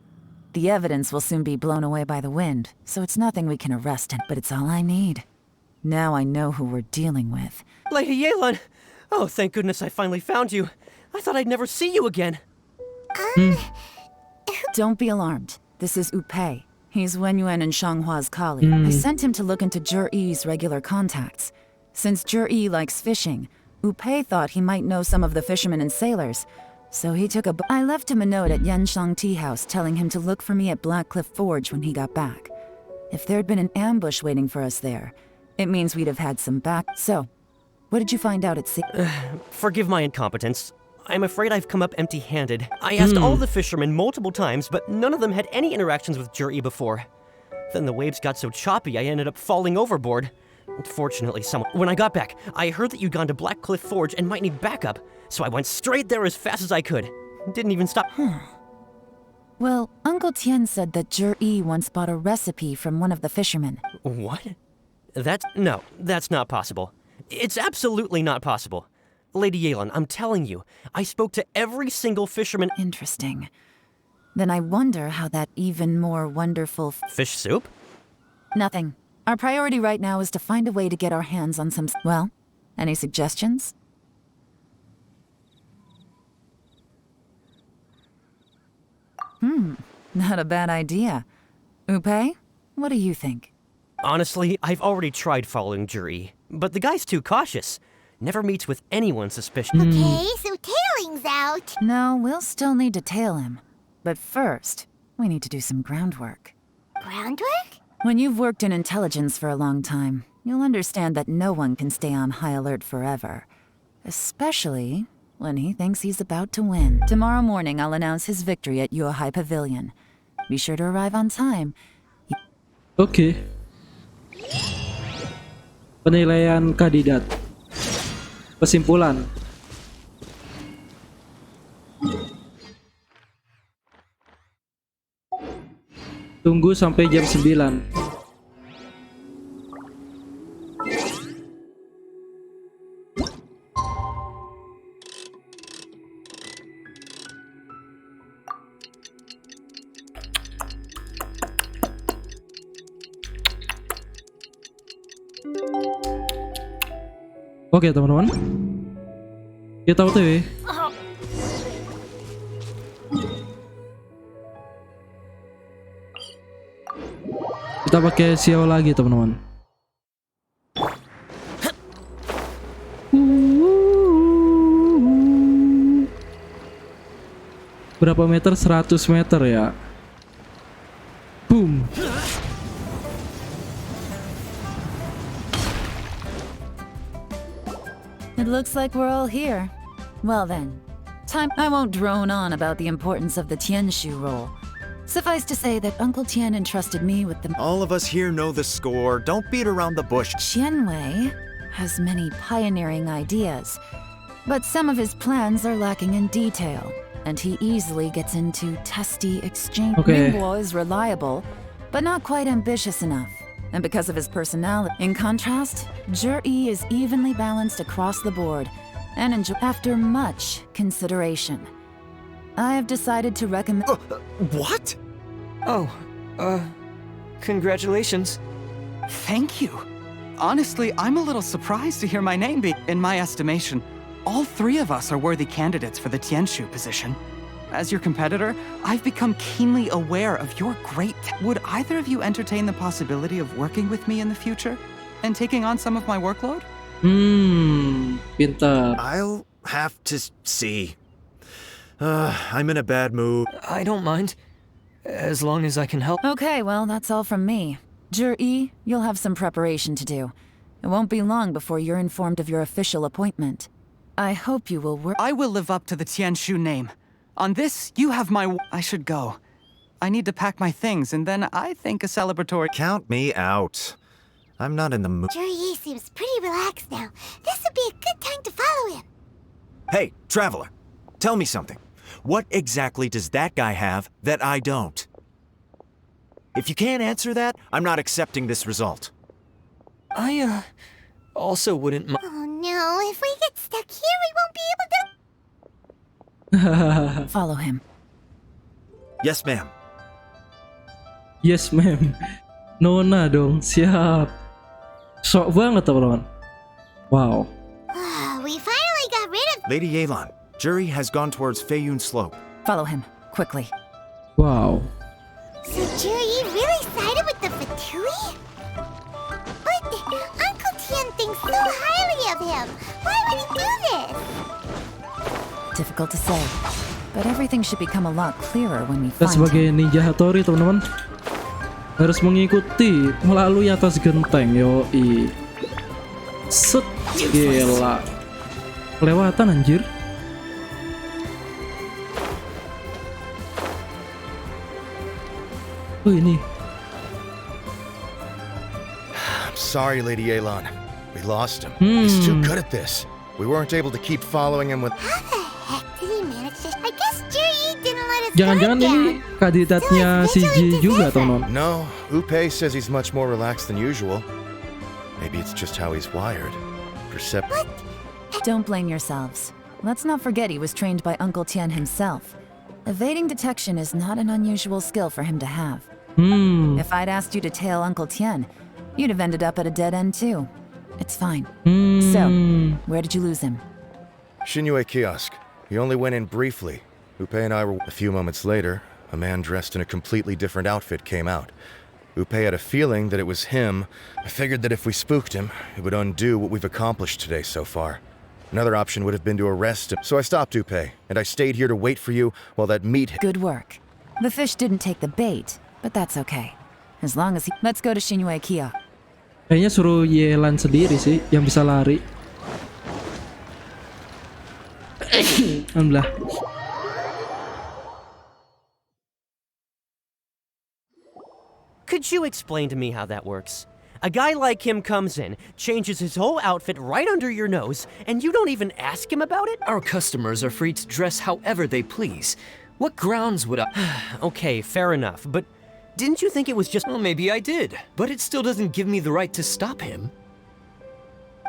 The evidence will soon be blown away by the wind, so it's nothing we can arrest him, but it's all I need. Now I know who we're dealing with. Lady Yelan! Oh, thank goodness I finally found you. I thought I'd never see you again. Don't be alarmed. This is Upei. He's Wenyuan and Shanghua's colleague. I sent him to look into Zhi-Yi's regular contacts. Since Zhi-Yi likes fishing, Upei thought he might know some of the fishermen and sailors, so he took a... I left him a note at Yanshang Tea House telling him to look for me at Black Cliff Forge when he got back. If there'd been an ambush waiting for us there, it means we'd have had some back... So, what did you find out at sea? Forgive my incompetence. I'm afraid I've come up empty-handed. I asked all the fishermen multiple times, but none of them had any interactions with Zhi-Yi before. Then the waves got so choppy I ended up falling overboard. Fortunately, when I got back, I heard that you'd gone to Black Cliff Forge and might need backup, so I went straight there as fast as I could. Didn't even stop. Well, Uncle Tian said that Zhi-Yi once bought a recipe from one of the fishermen. What? No, that's not possible. It's absolutely not possible. Lady Yelan, I'm telling you, I spoke to every single fisherman. Interesting. Then I wonder how that even more wonderful... Fish soup? Nothing. Our priority right now is to find a way to get our hands on some... Well, any suggestions? Not a bad idea. Upei, what do you think? Honestly, I've already tried following Zhi-Yi, but the guy's too cautious. Never meets with anyone suspicious. Okay, so tailing's out. No, we'll still need to tail him. But first, we need to do some groundwork. Groundwork? When you've worked in intelligence for a long time, you'll understand that no one can stay on high alert forever. Especially when he thinks he's about to win. Tomorrow morning, I'll announce his victory at Yuehai Pavilion. Be sure to arrive on time. Oke. Penilaian kandidat. Kesimpulan. Tunggu sampai jam 9. Oke teman-teman, kita OTW. Kita pakai Xiao lagi teman-teman. Berapa meter? 100 meter ya. Boom. It looks like we're all here. Well then, time. I won't drone on about the importance of the Tianshu role. Suffice to say that Uncle Tian entrusted me with the... All of us here know the score. Don't beat around the bush. Qianwei has many pioneering ideas, but some of his plans are lacking in detail, and he easily gets into testy exchange. Okay. Ningguo is reliable, but not quite ambitious enough. And because of his personality. In contrast, Zhi-Yi is evenly balanced across the board, and after much consideration, I have decided to recommend... What? Oh, congratulations. Thank you. Honestly, I'm a little surprised to hear my name be... In my estimation, all three of us are worthy candidates for the Tianshu position. As your competitor, I've become keenly aware of your Would either of you entertain the possibility of working with me in the future? And taking on some of my workload? Pintar. I'll have to see. I'm in a bad mood. I don't mind, as long as I can help. Okay, well, that's all from me. Zhi, you'll have some preparation to do. It won't be long before you're informed of your official appointment. I hope you will work. I will live up to the Tianshu name. On this, you have my I should go. I need to pack my things, and then I think a celebratory... Count me out. I'm not in the mood. Jerry seems pretty relaxed now. This would be a good time to follow him. Hey, traveler, tell me something. What exactly does that guy have that I don't? If you can't answer that, I'm not accepting this result. I, also wouldn't mind. Oh no, if we get stuck here, we won't be able to... Follow him. Yes, ma'am. Yes, ma'am. Nona dong, siap. Sok banget teman-teman. Wow. We finally got rid of... Lady Yelan, Jury has gone towards Feiyun Slope. Follow him, quickly. Wow. So Jerry really sided with the Fatui? But Uncle Tian thinks so highly of him. Why would he do this? Difficult to say, but everything should become a lot clearer when we Kita find sebagai him. ninja Hattori teman-teman harus mengikuti melalui atas genteng. Yoi. Set. Gila. Kelewatan anjir. Oh ini. I'm sorry, Lady Yelan. We lost him. He's too good at this. We weren't able to keep following him with... How the heck did he manage to... I guess Jerry didn't let us Jangan-jangan guard ini down. kandidatnya si Ji juga teman-teman. No, Upe says he's much more relaxed than usual. Maybe it's just how he's wired. Don't blame yourselves. Let's not forget he was trained by Uncle Tian himself. Evading detection is not an unusual skill for him to have. If I'd asked you to tail Uncle Tian, you'd have ended up at a dead end too. It's fine. So, where did you lose him? Shinyue kiosk. He only went in briefly. Upe and I were... A few moments later, a man dressed in a completely different outfit came out. Upe had a feeling that it was him. I figured that if we spooked him, it would undo what we've accomplished today so far. Another option would have been to arrest him. So I stopped Upe, and I stayed here to wait for you while that meat... Good work. The fish didn't take the bait, but that's okay. As long as he... Let's go to Shinyue Kia. Kayaknya suruh Yelan sendiri sih yang bisa lari. Alhamdulillah. Could you explain to me how that works? A guy like him comes in, changes his whole outfit right under your nose, and you don't even ask him about it? Our customers are free to dress however they please. What grounds would I... Okay, fair enough, but didn't you think it was just... Well, maybe I did, but it still doesn't give me the right to stop him.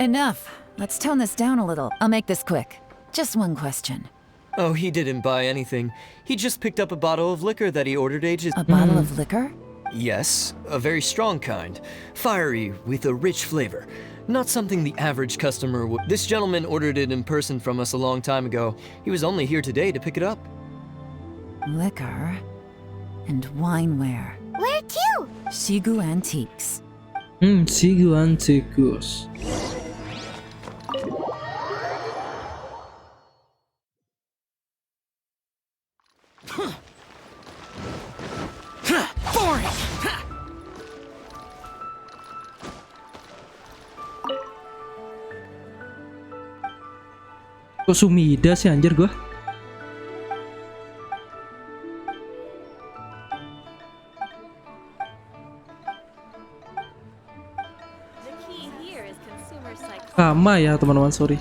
Enough. Let's tone this down a little. I'll make this quick. Just one question. Oh, he didn't buy anything. He just picked up a bottle of liquor that he ordered ages... A bottle of liquor? Yes, a very strong kind. Fiery, with a rich flavor. Not something the average customer would... This gentleman ordered it in person from us a long time ago. He was only here today to pick it up. Liquor and wineware. Where to? Shigu Antiques. Sigu Antiques. Kok Sumida sih anjir gua? Sama ya teman-teman, sorry.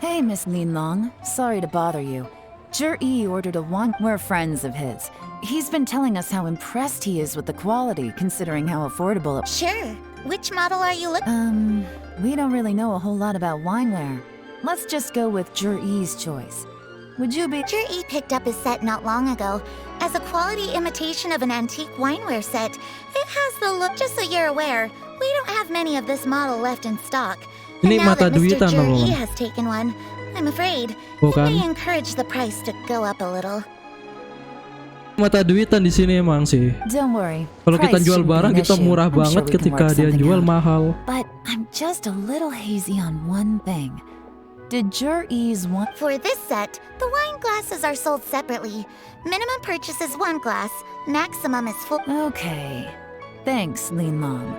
Hey, Miss Linlong. Sorry to bother you. Zhi ordered a wine. We're friends of his. He's been telling us how impressed he is with the quality, considering how affordable it... Sure. Which model are you looking... We don't really know a whole lot about wineware. Let's just go with Zhi's choice. Would you be... Zhi picked up his set not long ago. As a quality imitation of an antique wineware set, it has the look... Just so you're aware, we don't have many of this model left in stock. Ini And now mata that Mr. duitan Zhi teman-teman. has taken one, I'm afraid Bukan. it may encourage the price to go up a little. Mata duitan di sini emang sih. Don't worry. Kalau kita price jual shouldn't be barang an kita issue. murah I'm banget sure we can ketika work dia something jual out. mahal. But I'm just a little hazy on one thing. Did Jur-E's want... For this set, the wine glasses are sold separately. Minimum purchase is 1 glass, maximum is full. Okay. Thanks, Lin Long.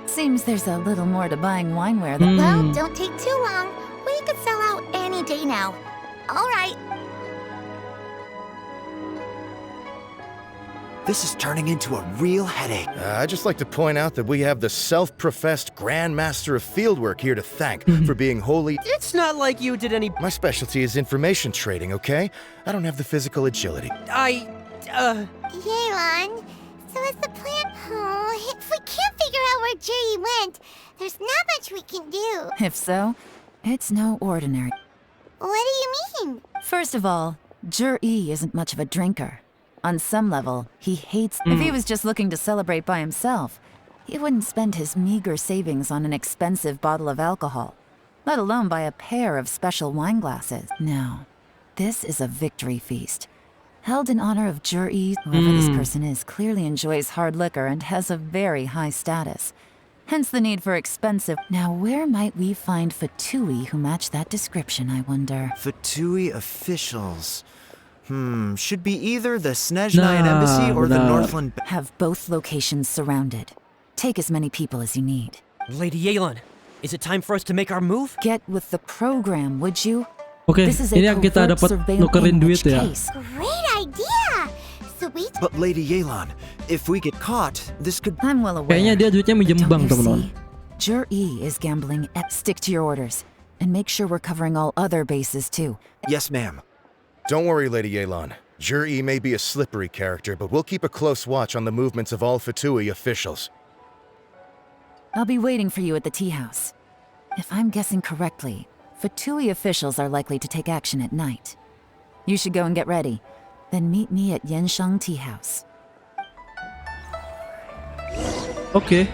Seems there's a little more to buying wineware than... Well, don't take too long. We could sell out any day now. All right. This is turning into a real headache. I'd just like to point out that we have the self-professed Grand Master of Fieldwork here to thank for being wholly... It's not like you did any. My specialty is information trading, okay? I don't have the physical agility. Yelan, so is the plan? Oh, if we can't figure out where Jerry went, there's not much we can do. If so, it's no ordinary. What do you mean? First of all, Jur-E isn't much of a drinker. On some level, he hates... If he was just looking to celebrate by himself, he wouldn't spend his meager savings on an expensive bottle of alcohol, let alone buy a pair of special wine glasses. No, this is a victory feast. Held in honor of Jur-E, whoever this person is clearly enjoys hard liquor and has a very high status. Hence the need for expensive... Now where might we find Fatui who match that description, I wonder? Fatui officials. Should be either the Snezhnaya Embassy or the benar. Northland... Have both locations surrounded. Take as many people as you need. Lady Yelan, is it time for us to make our move? Get with the program, would you? Oke, This is a ini yang kita covert dapat surveillance nukerin duit ya. case. Great idea! So we... But Lady Yelan, if we get caught, this could... I'm well aware. Kayaknya dia duitnya minjem Don't bank, you teman-teman. see? Jur-E is gambling. Stick to your orders. And make sure we're covering all other bases, too. Yes, ma'am. Don't worry, Lady Yelan. Jur-E may be a slippery character, but we'll keep a close watch on the movements of all Fatui officials. I'll be waiting for you at the tea house. If I'm guessing correctly, Fatui officials are likely to take action at night. You should go and get ready. Then meet me at Yenshang Tea House. Oke.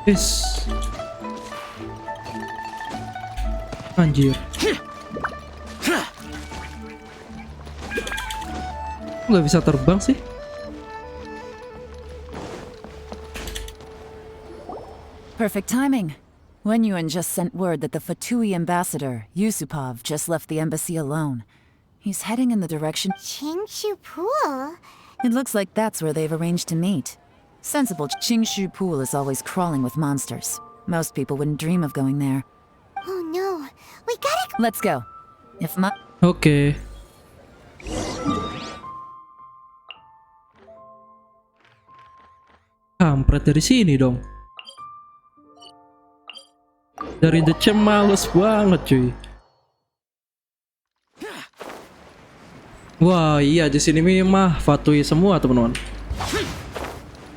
Yes. Anjir. Nggak bisa terbang sih? Perfect timing. Wen Yuan just sent word that the Fatui ambassador, Yusupov, just left the embassy alone. He's heading in the direction... Qingshu Pool? It looks like that's where they've arranged to meet. Sensible Qingshu Pool is always crawling with monsters. Most people wouldn't dream of going there. Oh no, we gotta... Let's go. If my... Oke. Kampret dari sini dong. Dari The Champ males banget cuy. Wah iya di sini mah Fatui semua teman-teman.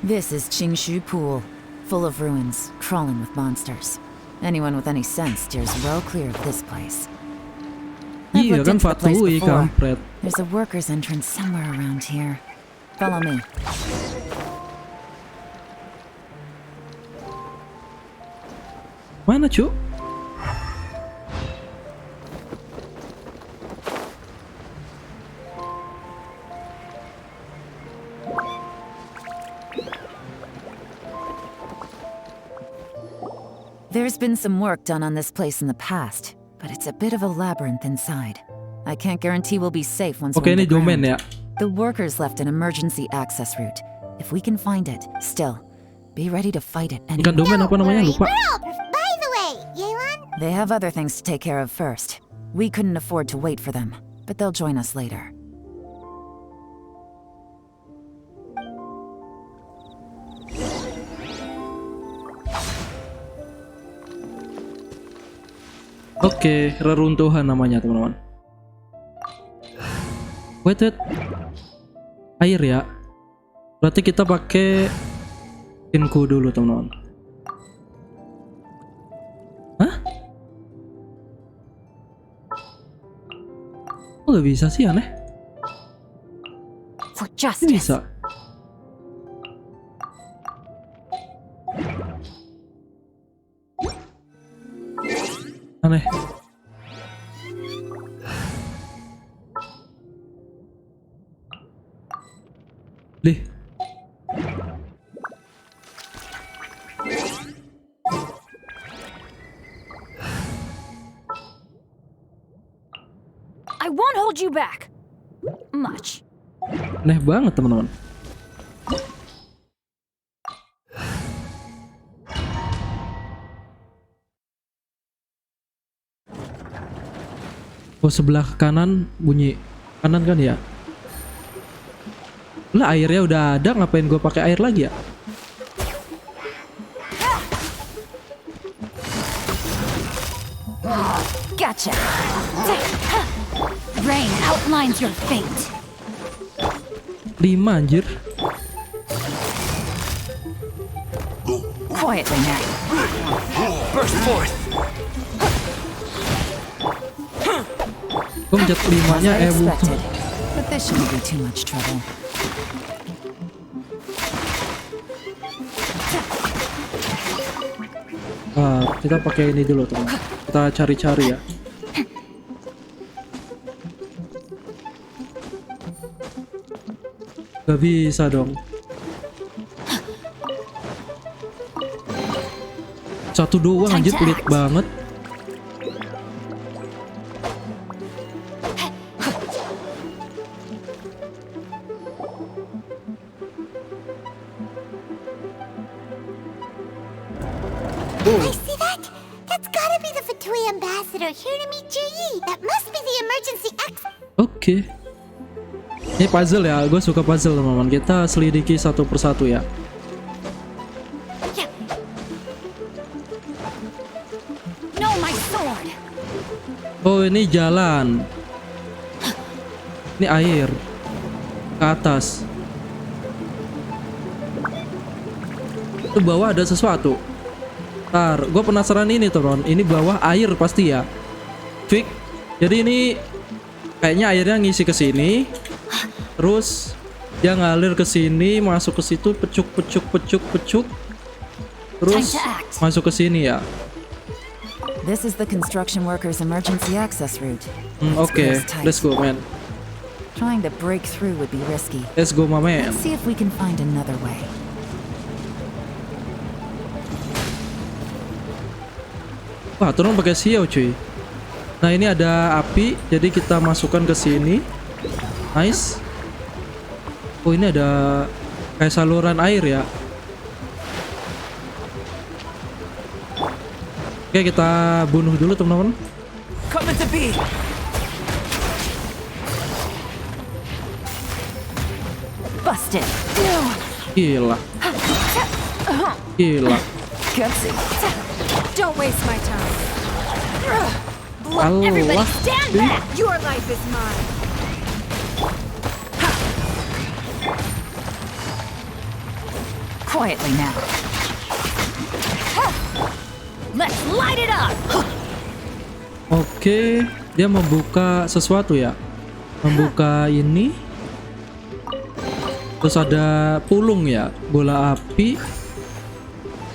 This is Qingshu Pool, full of ruins, crawling with monsters. Anyone with any sense steers well clear of this place. I've Iya looked kan into the place Fatui before. kampret. There's a worker's entrance somewhere around here. Follow me. Mana cu? There's been some work done on this place in the past, but it's a bit of a labyrinth inside. I can't guarantee we'll be safe once Oke we're ini underground. domain ya. The workers left an emergency access route. If we can find it, still, be ready to fight it. Ikan domain apa namanya lupa. By the way, Yelan? They have other things to take care of first. We couldn't afford to wait for them, but they'll join us later. Oke, reruntuhan namanya teman-teman. Wait. Air ya. Berarti kita pakai skinku dulu teman-teman. Hah? Oh gak bisa sih, aneh. For Ini justice. bisa. Aneh. Lih. I won't hold you back. Much. Aneh banget teman-teman. Oh sebelah kanan bunyi kanan kan ya? Lah airnya udah ada, ngapain gue pakai air lagi ya? Gotcha. Rain outlines your fate. 5 anjir. Quietly now. Burst forth. Gue mencet 5-nya I expected, but this shouldn't be too much trouble. Kita pakai ini dulu teman. Kita cari-cari ya. Gak bisa dong. Satu doang anjir, pelit banget. I see that? That's gotta be the Fatui ambassador here to meet Ji. That must be the emergency exit. Oke. Ini puzzle ya, gue suka puzzle teman-teman. Kita selidiki satu persatu ya. No, my sword. Oh ini jalan. Ini air. Ke atas. Itu bawah ada sesuatu. Ntar, gue penasaran ini teman. Ini bawah air pasti ya. Fix. Jadi ini kayaknya airnya ngisi ke sini. Terus dia ngalir ke sini, masuk ke situ, pecuk. Terus masuk ke sini ya. This is the construction workers' emergency access route. Oke, let's go man. Trying to break through would be risky. Let's go my man. Let's see if we can find another way. Wah, turun pakai siau cuy. Nah, ini ada api, jadi kita masukkan ke sini. Nice. Oh, ini ada kayak saluran air ya. Oke, kita bunuh dulu teman-teman. Coming to be. Busted. Gila. Gila. Gutsy. Don't waste my time. Allah. Everybody stand back. Your life is mine. Quietly now. Let's light it up. Oke, dia membuka sesuatu ya. Membuka ini. Terus ada pulung ya, bola api.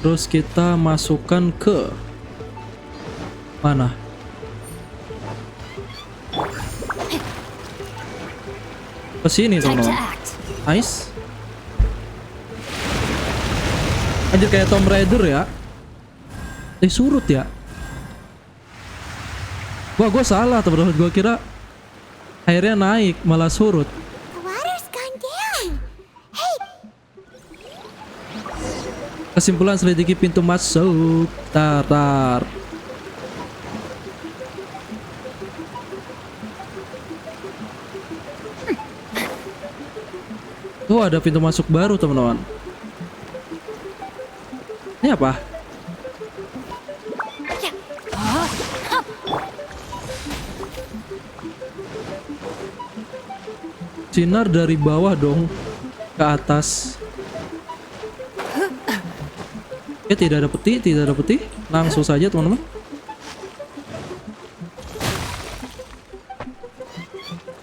Terus kita masukkan ke mana? Ke sini teman-teman. Nice. Anjir kayak Tomb Raider ya. Surut ya. Wah, gue salah teman-teman. Gue kira airnya naik malah surut. The water's gone down. Hey, Kesimpulan selidiki pintu masuk. Tar. Tuh ada pintu masuk baru teman-teman. Ini apa? sinar dari bawah dong ke atas. Tidak ada peti, tidak ada peti. Langsung saja teman-teman.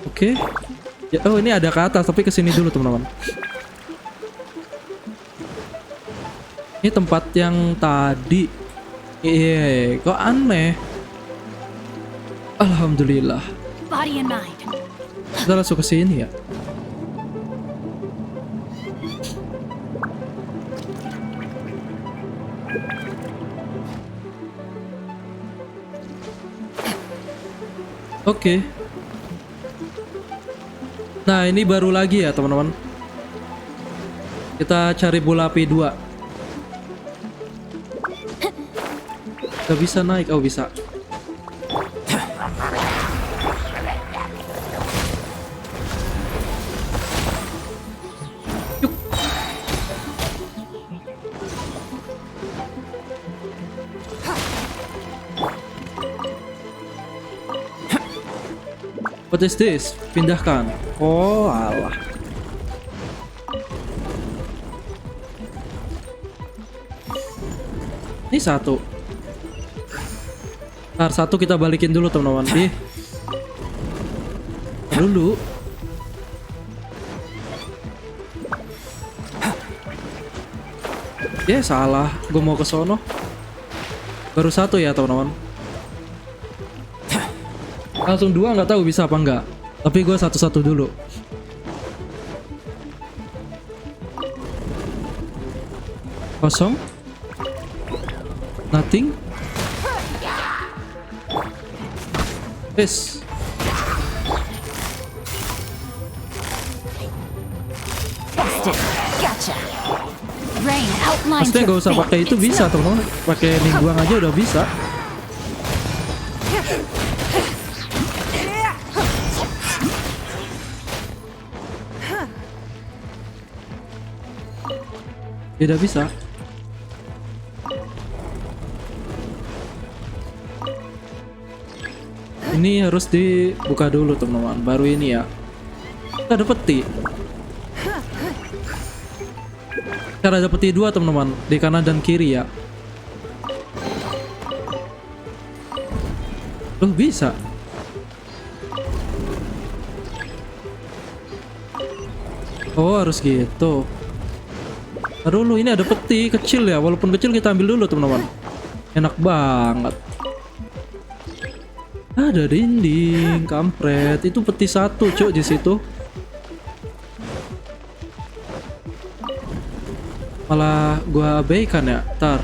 Oke. Ya, oh ini ada ke atas, tapi kesini dulu teman-teman. Ini tempat yang tadi. Kok aneh. Alhamdulillah. Body and mind. Kita langsung ke sini ya. Oke. Nah, ini baru lagi ya, teman-teman. Kita cari bola api 2. Gak bisa naik. Oh, bisa. Yuk. What is this? Pindahkan. Oh, alah. Ini satu. Ntar satu kita balikin dulu teman-teman. Dulu. Salah. Gue mau ke sono. Baru satu ya teman-teman. Langsung 2 nggak tahu bisa apa enggak. Tapi gue satu-satu dulu. Kosong. Nothing. Yes. Gotcha. Rain outlines Maksudnya gak usah pakai itu bisa teman-teman. Pakai lingguang aja udah bisa. Tidak bisa. Ini harus dibuka dulu teman-teman. Baru ini ya. Kita ada peti. Cara ada peti 2 teman-teman. Di kanan dan kiri ya. Loh bisa. Oh harus gitu. Aduh lu ini ada peti kecil ya. Walaupun kecil kita ambil dulu teman-teman. Enak banget. Ada dinding, kampret. Itu peti 1, cuk, di situ. Malah gua abaikan ya. Ntar.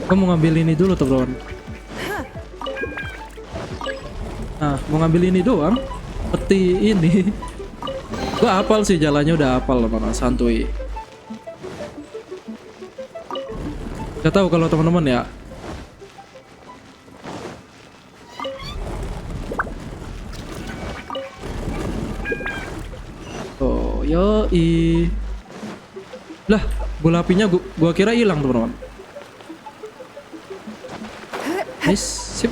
Gua mau ngambil ini dulu, teman-teman. Nah, mau ngambil ini doang. Peti ini. Gua hafal sih jalannya, udah hafal, teman-teman. Santuy. Gak tahu kalau teman-teman ya. Yoi. Lah, bola apinya gua kira hilang, teman-teman. Nice, sip.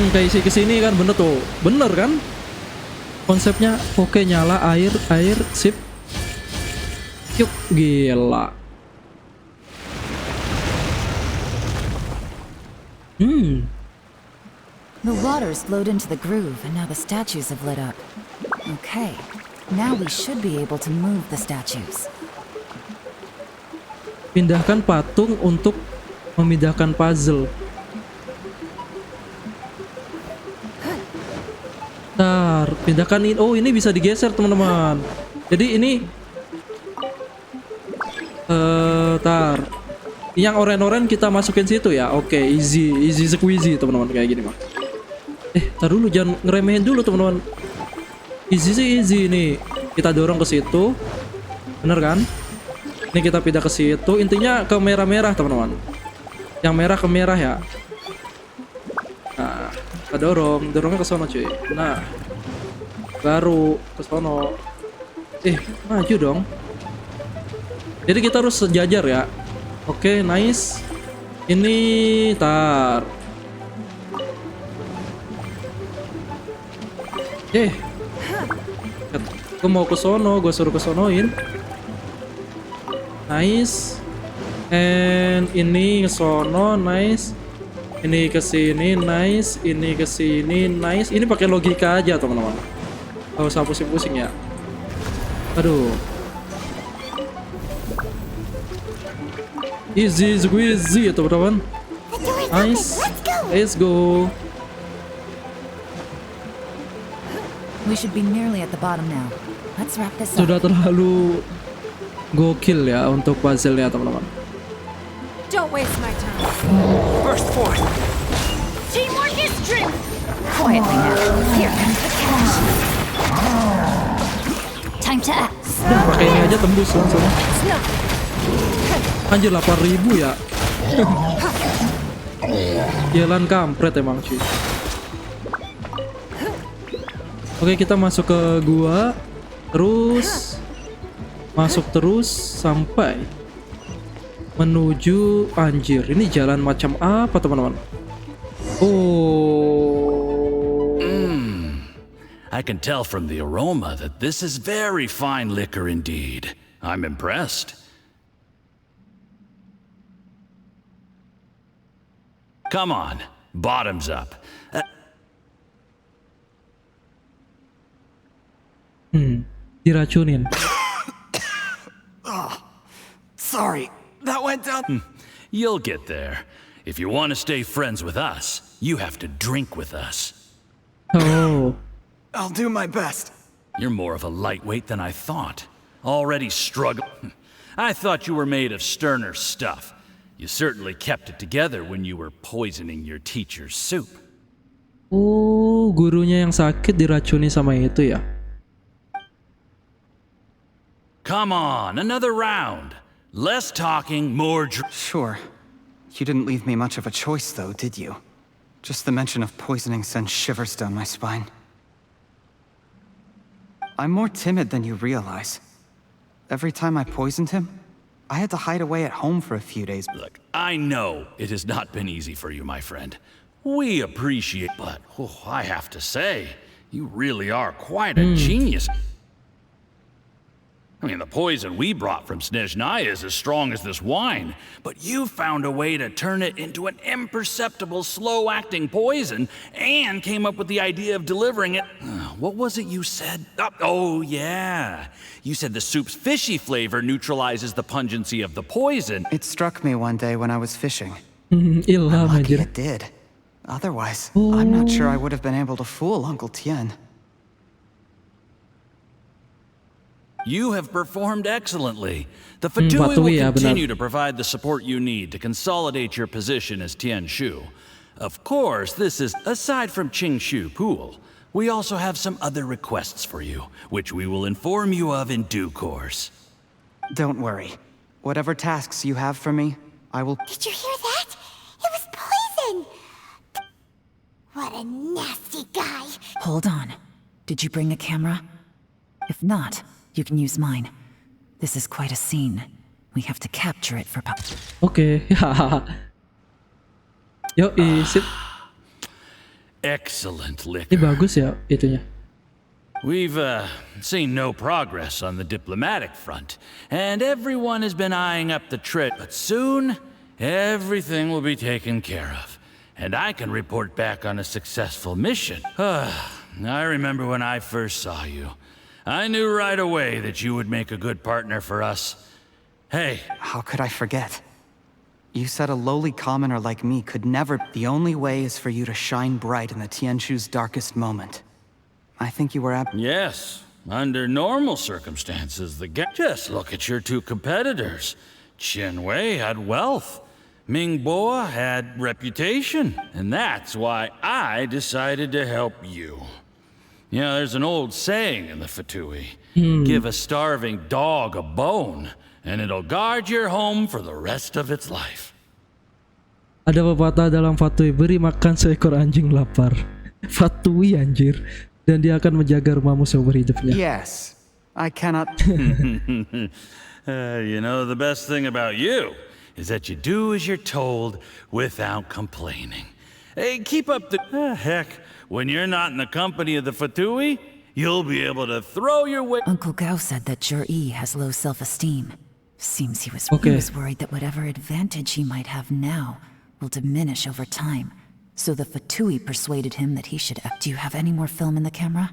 Kayak isi kesini kan bener tuh. Bener kan? Konsepnya oke, nyala air, sip. Yuk, gila. The water's flowed into the groove, and now the statues have lit up. Okay, now we should be able to move the statues. Pindahkan patung untuk memindahkan puzzle. Ntar, pindahkan ini. Oh, ini bisa digeser, teman-teman. Jadi ini tar. Yang oren-oren kita masukin situ ya. Oke, easy squeezy, teman-teman, kayak gini mah. Tar dulu, jangan ngeremehin dulu, teman-teman. Easy sih easy nih. Kita dorong ke situ. Bener kan? Ini kita pindah ke situ. Intinya ke merah-merah, teman-teman. Yang merah ke merah ya. Nah, kita dorongnya ke sono, cuy. Nah, baru ke sono. Maju dong. Jadi kita harus sejajar ya. Oke, nice. Ini tar. Gue mau ke sono, gue suruh ke sonoin. Nice. And ini ke sono, nice. Ini ke sini, nice. Ini ke sini, nice. Ini pakai logika aja, teman-teman. Gak usah pusing-pusing ya. Aduh. Easy squeezy ya, teman-teman. Nice. Let's go. We should be nearly at the bottom now. Let's wrap this up. Sudah terlalu gokil ya untuk puzzle-nya, teman-teman. Don't waste my time. Burst forth. Teamwork is strength. Quietly now. Here comes the cash. Time to act. Pakai ini aja tembus langsung. Anjir 8.000 ya. Yelan kampret emang cuy. Oke, kita masuk ke gua. Terus masuk terus sampai menuju anjir. Ini jalan macam apa, teman-teman? Oh. I can tell from the aroma that this is very fine liquor indeed. I'm impressed. Come on, bottoms up. Diracunin. Sorry, that went down. You'll get there. If you want to stay friends with us, you have to drink with us. Oh. I'll do my best. You're more of a lightweight than I thought. Already struggling. I thought you were made of sterner stuff. You certainly kept it together when you were poisoning your teacher's soup. Oh, gurunya yang sakit diracuni sama itu ya. Come on, another round. Less talking, more Sure. You didn't leave me much of a choice, though, did you? Just the mention of poisoning sends shivers down my spine. I'm more timid than you realize. Every time I poisoned him, I had to hide away at home for a few days. Look, I know it has not been easy for you, my friend. We appreciate, but I have to say, you really are quite a genius. I mean, the poison we brought from Snezhnaya is as strong as this wine, but you found a way to turn it into an imperceptible, slow-acting poison and came up with the idea of delivering it. What was it you said? Oh, yeah. You said the soup's fishy flavor neutralizes the pungency of the poison. It struck me one day when I was fishing. Ilham I'm lucky anjir. it did. Otherwise, I'm not sure I would have been able to fool Uncle Tien. You have performed excellently. The Fatui will Fatui, ya, continue benar. to provide the support you need to consolidate your position as Tian Shu. Of course, this is aside from Qing Shu Pool. We also have some other requests for you, which we will inform you of in due course. Don't worry. Whatever tasks you have for me, I will... Did you hear that? It was poison! What a nasty guy! Hold on. Did you bring a camera? If not, you can use mine. This is quite a scene. We have to capture it for... Oke. Yo, sip. Excellent Ini liquor. bagus ya itunya. We've seen no progress on the diplomatic front, and everyone has been eyeing up the trip. But soon, everything will be taken care of, and I can report back on a successful mission. I remember when I first saw you. I knew right away that you would make a good partner for us. Hey. How could I forget? You said a lowly commoner like me could never... The only way is for you to shine bright in the Tianshu's darkest moment. I think you were Yes, under normal circumstances, just look at your two competitors. Chen Wei had wealth. Ming Boa had reputation. And that's why I decided to help you. You know, there's an old saying in the Fatui. Give a starving dog a bone, and it'll guard your home for the rest of its life. Ada pepatah dalam Fatui, beri makan seekor anjing lapar. Fatui anjir. Dan dia akan menjaga rumahmu seumur hidupnya. Yes, I cannot... You know, the best thing about you is that you do as you're told without complaining. Hey, keep up the... heck, when you're not in the company of the Fatui, you'll be able to throw your weight... Uncle Gao said that Jur-E has low self-esteem. Seems he was worried that whatever advantage he might have now will diminish over time. So the Fatui persuaded him that he should... Do you have any more film in the camera?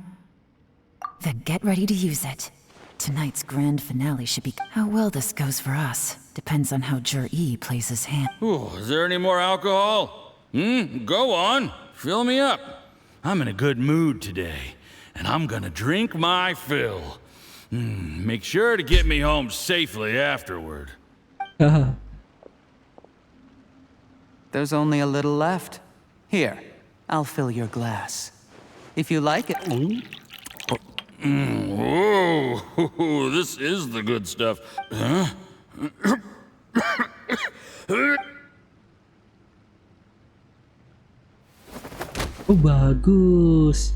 Then get ready to use it. Tonight's grand finale should be... How well this goes for us depends on how Jur-E plays his hand. Ooh, is there any more alcohol? Go on, fill me up. I'm in a good mood today, and I'm gonna drink my fill. Make sure to get me home safely afterward. There's only a little left. Here, I'll fill your glass. If you like it... Whoa, this is the good stuff. Huh? Oh, bagus.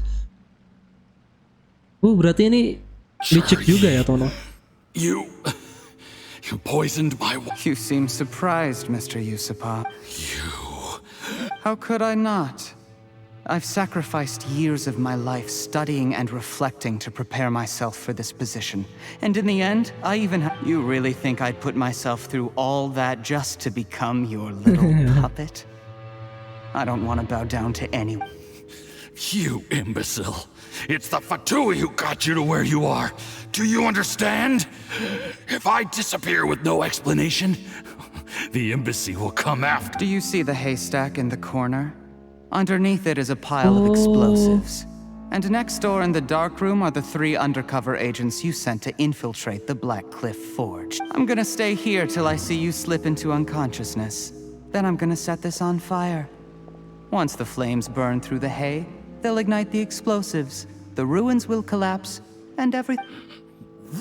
Oh, berarti ini licik juga ya, Tono. You poisoned my... You seem surprised, Mr. Yusupov. How could I not? I've sacrificed years of my life studying and reflecting to prepare myself for this position. And in the end, I even You really think I'd put myself through all that just to become your little puppet? I don't want to bow down to anyone. You imbecile. It's the Fatui who got you to where you are. Do you understand? If I disappear with no explanation, the embassy will come after. Do you see the haystack in the corner? Underneath it is a pile of explosives. And next door in the dark room are the 3 undercover agents you sent to infiltrate the Black Cliff Forge. I'm gonna stay here till I see you slip into unconsciousness. Then I'm gonna set this on fire. Once the flames burn through the hay, they'll ignite the explosives, the ruins will collapse, and everything...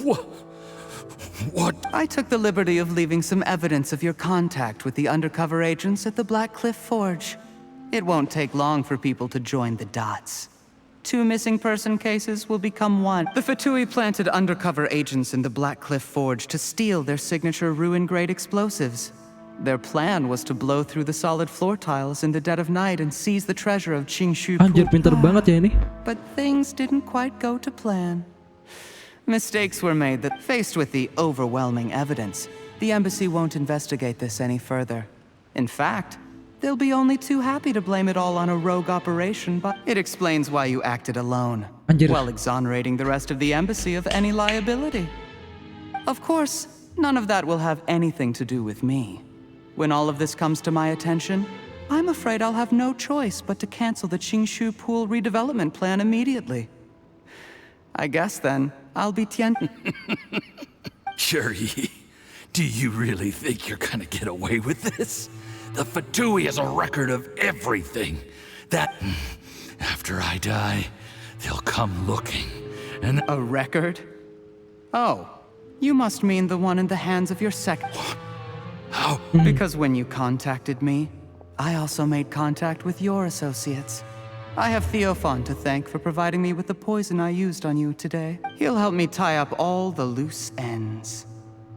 What? I took the liberty of leaving some evidence of your contact with the undercover agents at the Black Cliff Forge. It won't take long for people to join the dots. 2 missing person cases will become 1. The Fatui planted undercover agents in the Black Cliff Forge to steal their signature ruin-grade explosives. Their plan was to blow through the solid floor tiles in the dead of night and seize the treasure of Qingshu. Anjir, pintar banget ya ini. But things didn't quite go to plan. Mistakes were made that, faced with the overwhelming evidence, the embassy won't investigate this any further. In fact, they'll be only too happy to blame it all on a rogue operation, but it explains why you acted alone, while exonerating the rest of the embassy of any liability. Of course, none of that will have anything to do with me. When all of this comes to my attention, I'm afraid I'll have no choice but to cancel the Qingshu Pool redevelopment plan immediately. I guess then, I'll be Tian... Jur-E, do you really think you're gonna get away with this? The Fatui has a record of everything. That, after I die, they'll come looking, and... A record? Oh, you must mean the one in the hands of your How? Because when you contacted me, I also made contact with your associates. I have Theophan to thank for providing me with the poison I used on you today. He'll help me tie up all the loose ends.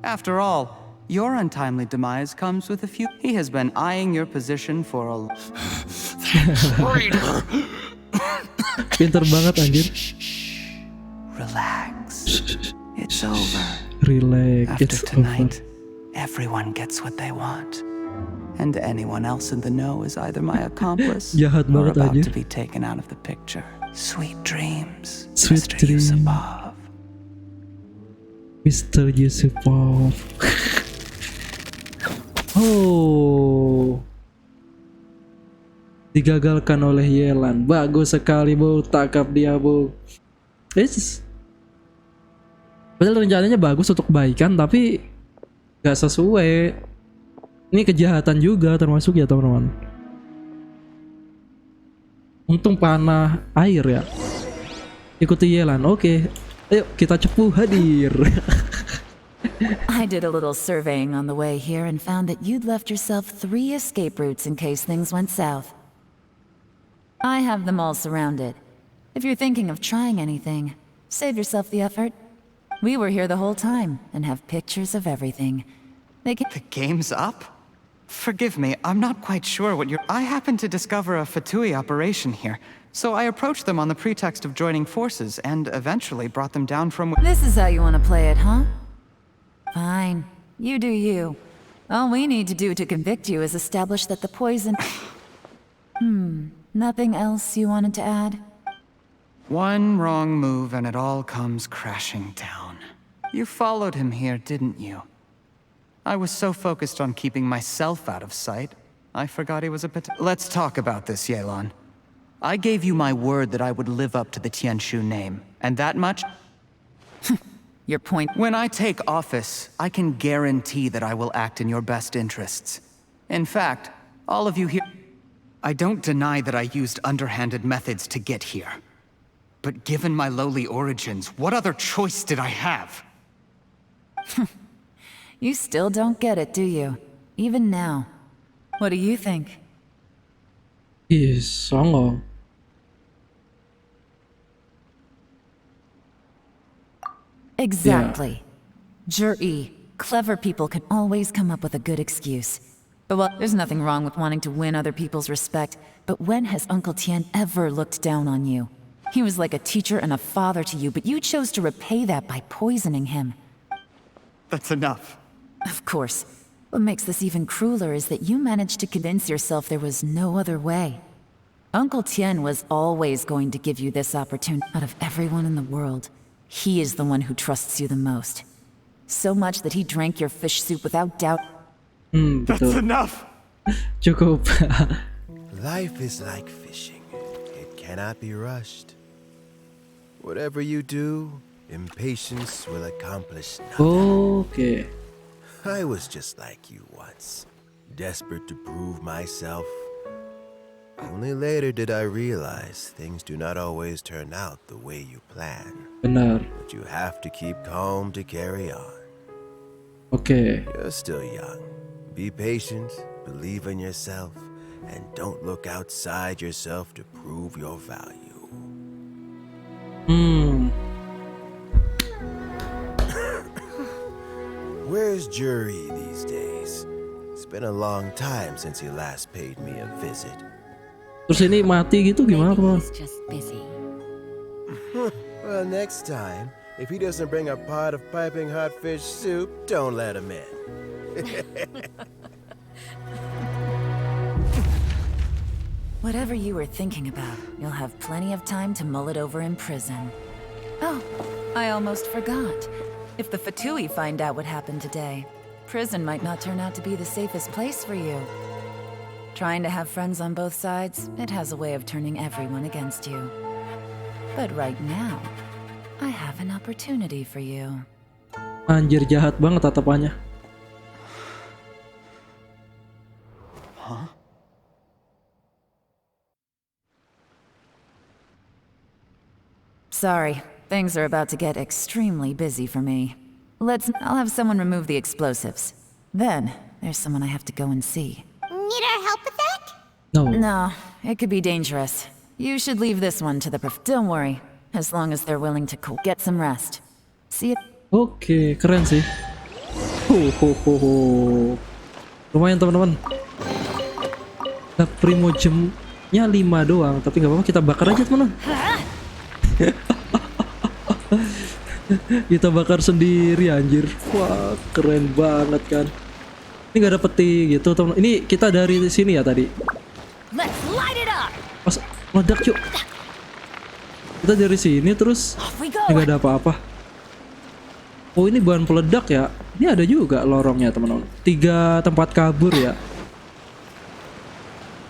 After all, your untimely demise comes with a few... He has been eyeing your position for a... Pintar banget anjir. Relax. It's over. Relax. After tonight, everyone gets what they want. And anyone else in the know is either my accomplice Jahat or banget about anjir. to be taken out of the picture. Sweet dreams, Sweet Mr. dreams. Yusupov. Mr. Yusupov. Oh, digagalkan oleh Yelan. Bagus sekali, Bu. Tangkap dia, Bu. Padahal rencananya bagus untuk kebaikan, tapi gak sesuai. Ini kejahatan juga termasuk ya, teman-teman. Untung panah air ya. Ikuti Yelan. Oke. Ayo kita cepu hadir. I did a little surveying on the way here and found that you'd left yourself 3 escape routes in case things went south. I have them all surrounded. If you're thinking of trying anything, save yourself the effort. We were here the whole time and have pictures of everything. The game's up? Forgive me, I'm not quite sure what you're... I happened to discover a Fatui operation here, so I approached them on the pretext of joining forces and eventually brought them down from... This is how you want to play it, huh? Fine. You do you. All we need to do to convict you is establish that the poison... Nothing else you wanted to add? One wrong move and it all comes crashing down. You followed him here, didn't you? I was so focused on keeping myself out of sight, I forgot he was a Let's talk about this, Yelan. I gave you my word that I would live up to the Tianshu name, and that much... Your point... When I take office, I can guarantee that I will act in your best interests. In fact, all of you here... I don't deny that I used underhanded methods to get here. But given my lowly origins, what other choice did I have? You still don't get it, do you? Even now. What do you think? Ih, songong. Exactly. Jur-E, clever people can always come up with a good excuse. But well, there's nothing wrong with wanting to win other people's respect, but when has Uncle Tian ever looked down on you? He was like a teacher and a father to you, but you chose to repay that by poisoning him. That's enough. Of course. What makes this even crueler is that you managed to convince yourself there was no other way. Uncle Tian was always going to give you this opportunity. Out of everyone in the world, he is the one who trusts you the most. So much that he drank your fish soup without doubt. That's enough! Cukup. Life is like fishing. It cannot be rushed. Whatever you do, impatience will accomplish nothing. Okay. I was just like you once, desperate to prove myself. Only later did I realize things do not always turn out the way you plan. Benar. But you have to keep calm to carry on. Okay. You're still young. Be patient, believe in yourself, and don't look outside yourself to prove your value. Where's Jury these days? It's been a long time since he last paid me a visit. Terus ini mati gitu gimana, teman? He's just busy. Well, next time, if he doesn't bring a pot of piping hot fish soup, don't let him in. Whatever you were thinking about, you'll have plenty of time to mull it over in prison. Oh, I almost forgot. If the Fatui find out what happened today, prison might not turn out to be the safest place for you. Trying to have friends on both sides, it has a way of turning everyone against you. But right now, I have an opportunity for you. Anjir, jahat banget tatapannya. Huh? Sorry, things are about to get extremely busy for me. I'll have someone remove the explosives. Then, there's someone I have to go and see. Need our help with that? No, it could be dangerous. You should leave this one to the Don't worry, as long as they're willing to get some rest. See you. Oke, keren sih. Lumayan teman-teman. Nah, primo gemnya 5 doang, tapi nggak apa-apa, kita bakar aja teman-teman. Kita bakar sendiri anjir. Wah, keren banget kan. Ini nggak ada peti gitu teman. Ini kita dari sini ya tadi. Pas meledak yuk. Kita dari sini terus nggak ada apa-apa. Oh, ini bahan peledak ya. Ini ada juga lorongnya teman-teman. 3 tempat kabur ya.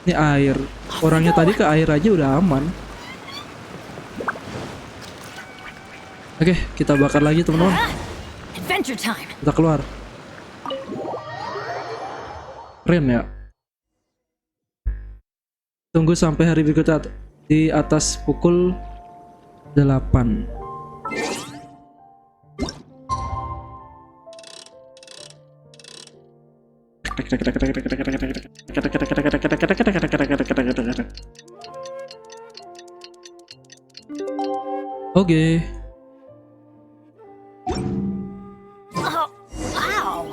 Ini air. Orangnya tadi ke air aja udah aman. Oke, kita bakar lagi teman-teman. Kita keluar. Keren ya. Tunggu sampai hari berikutnya di atas pukul 8. Oke. Oh, wow.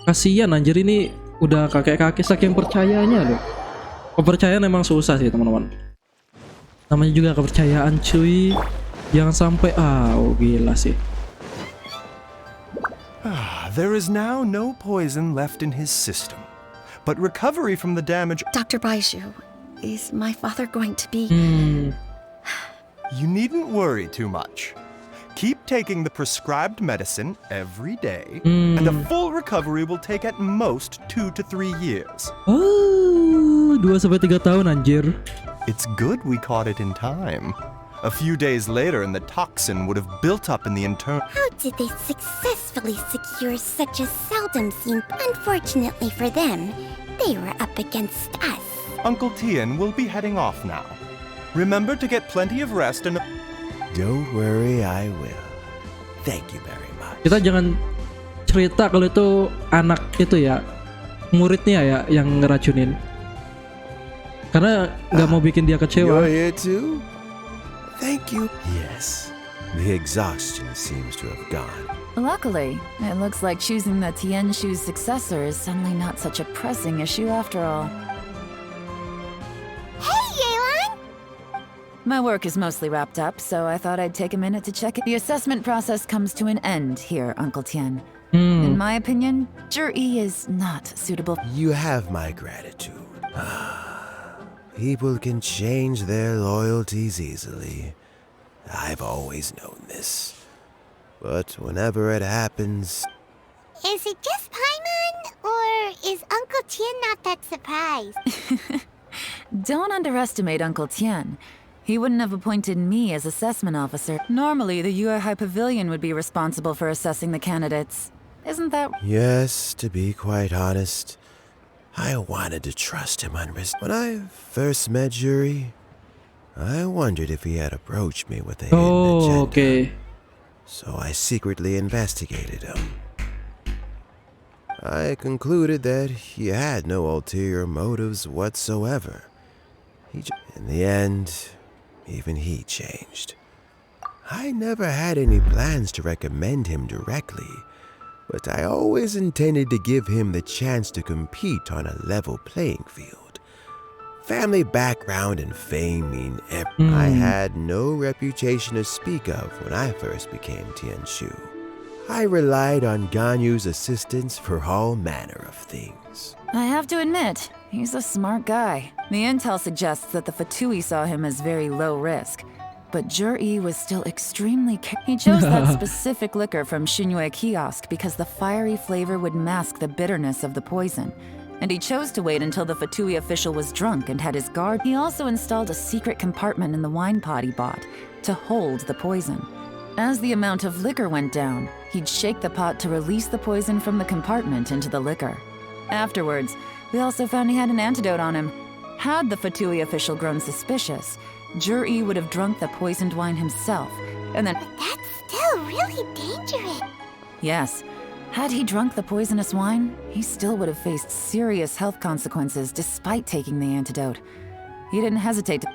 Kasian anjir, ini udah kakek-kakek saking percayanya loh. Kepercayaan emang susah sih teman-teman. Namanya juga kepercayaan cuy. Jangan sampai gila sih. There is now no poison left in his system, but recovery from the damage. Dr. Baishu, is my father going to be... You needn't worry too much. Keep taking the prescribed medicine every day, and a full recovery will take at most 2 to 3 years. 2-3 tahun anjir. It's good we caught it in time. A few days later and the toxin would have built up in the internal... How did they successfully secure such a seldom seen? Unfortunately for them, they were up against us. Uncle Tian will be heading off now. Remember to get plenty of rest and... Don't worry, I will. Thank you very much. Kita jangan cerita kalau itu anak itu ya, muridnya ya yang ngeracunin. Karena nggak mau bikin dia kecewa. You're here too? Thank you. Yes. The exhaustion seems to have gone. Luckily, it looks like choosing the Tianshu's successor is suddenly not such a pressing issue after all. Hey, Yelan! My work is mostly wrapped up, so I thought I'd take a minute to check it. The assessment process comes to an end here, Uncle Tian. In my opinion, Zhi is not suitable. You have my gratitude. People can change their loyalties easily. I've always known this. But whenever it happens... Is it just Paimon, or is Uncle Tian not that surprised? Don't underestimate Uncle Tian. He wouldn't have appointed me as assessment officer. Normally, the Yuehai Pavilion would be responsible for assessing the candidates. Isn't that... Yes, to be quite honest, I wanted to trust him on risk. When I first met Yuri, I wondered if he had approached me with a hidden agenda. Okay. So I secretly investigated him. I concluded that he had no ulterior motives whatsoever. In the end, even he changed. I never had any plans to recommend him directly, but I always intended to give him the chance to compete on a level playing field. Family background and fame mean everything. I had no reputation to speak of when I first became Tianshu. I relied on Ganyu's assistance for all manner of things. I have to admit, he's a smart guy. The intel suggests that the Fatui saw him as very low risk. But Zhi was still extremely He chose that specific liquor from Xinyue kiosk because the fiery flavor would mask the bitterness of the poison. And he chose to wait until the Fatui official was drunk and had his guard. He also installed a secret compartment in the wine pot he bought to hold the poison. As the amount of liquor went down, he'd shake the pot to release the poison from the compartment into the liquor. Afterwards, we also found he had an antidote on him. Had the Fatui official grown suspicious, Zhi would have drunk the poisoned wine himself, and then... But that's still really dangerous. Yes. Had he drunk the poisonous wine, he still would have faced serious health consequences despite taking the antidote. He didn't hesitate to...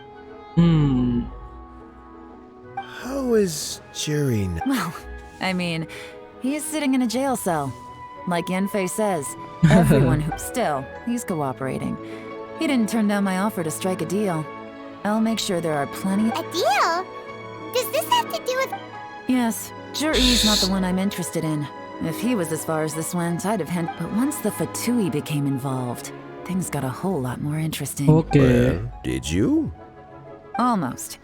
How is Yuri now? Well, I mean, he is sitting in a jail cell. Like Yanfei says, everyone who... Still, he's cooperating. He didn't turn down my offer to strike a deal. I'll make sure there are plenty... A deal? Does this have to do with... Yes, Zhi's not the one I'm interested in. If he was as far as this went, I'd have But once the Fatui became involved, things got a whole lot more interesting. Okay. Well, did you? Almost.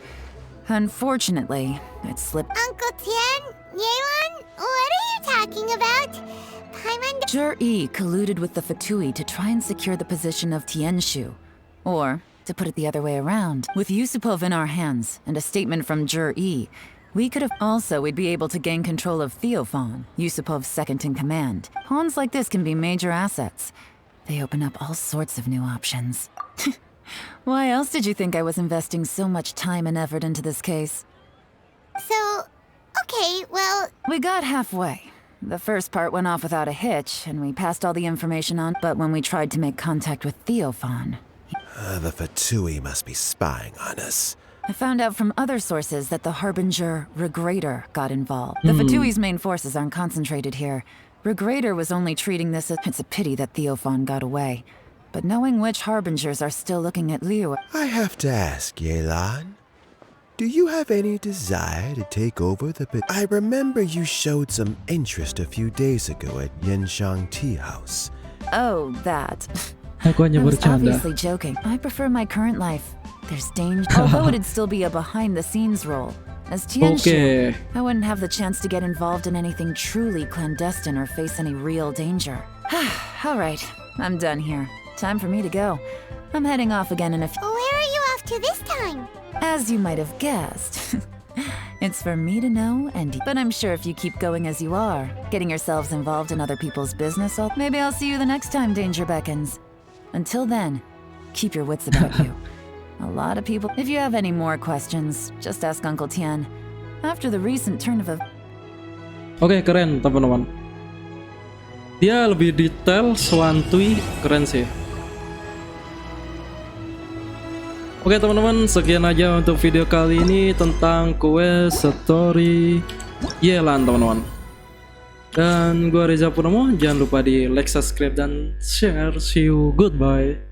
Unfortunately, it slipped... Uncle Tian? Yelan? What are you talking about? Paimon... Zhi colluded with the Fatui to try and secure the position of Tianshu. Or, to put it the other way around, with Yusupov in our hands and a statement from Zhi, we could have... Also, we'd be able to gain control of Theophan, Yusupov's second-in-command. Pawns like this can be major assets. They open up all sorts of new options. Why else did you think I was investing so much time and effort into this case? So, okay, well... We got halfway. The first part went off without a hitch, and we passed all the information on, but when we tried to make contact with Theophan... The Fatui must be spying on us. I found out from other sources that the Harbinger Regrator got involved. The Fatui's main forces aren't concentrated here. Regrader was only treating this as... It's a pity that Theophan got away. But knowing which harbingers are still looking at Liu... I have to ask, Yelan. Do you have any desire to take over the... I remember you showed some interest a few days ago at Yenshang Tea House. Oh, that. Aku I hanya was bercanda. obviously joking. I prefer my current life. There's danger. Although it'd still be a behind-the-scenes role. As Tianxu, Okay. I wouldn't have the chance to get involved in anything truly clandestine or face any real danger. All right, I'm done here. Time for me to go. I'm heading off again in a few... Where are you off to this time? As you might have guessed. It's for me to know, but I'm sure if you keep going as you are, getting yourselves involved in other people's business, maybe I'll see you the next time danger beckons. Until then, keep your wits about you. A lot of people... If you have any more questions, just ask Uncle Tian. After the recent turn of... Oke, keren teman-teman. Dia lebih detail, swantui, keren sih. Oke teman-teman, sekian aja untuk video kali ini tentang quest story Yelan teman-teman. Dan gua Reza Purnomo, jangan lupa di like, subscribe, dan share. See you, goodbye.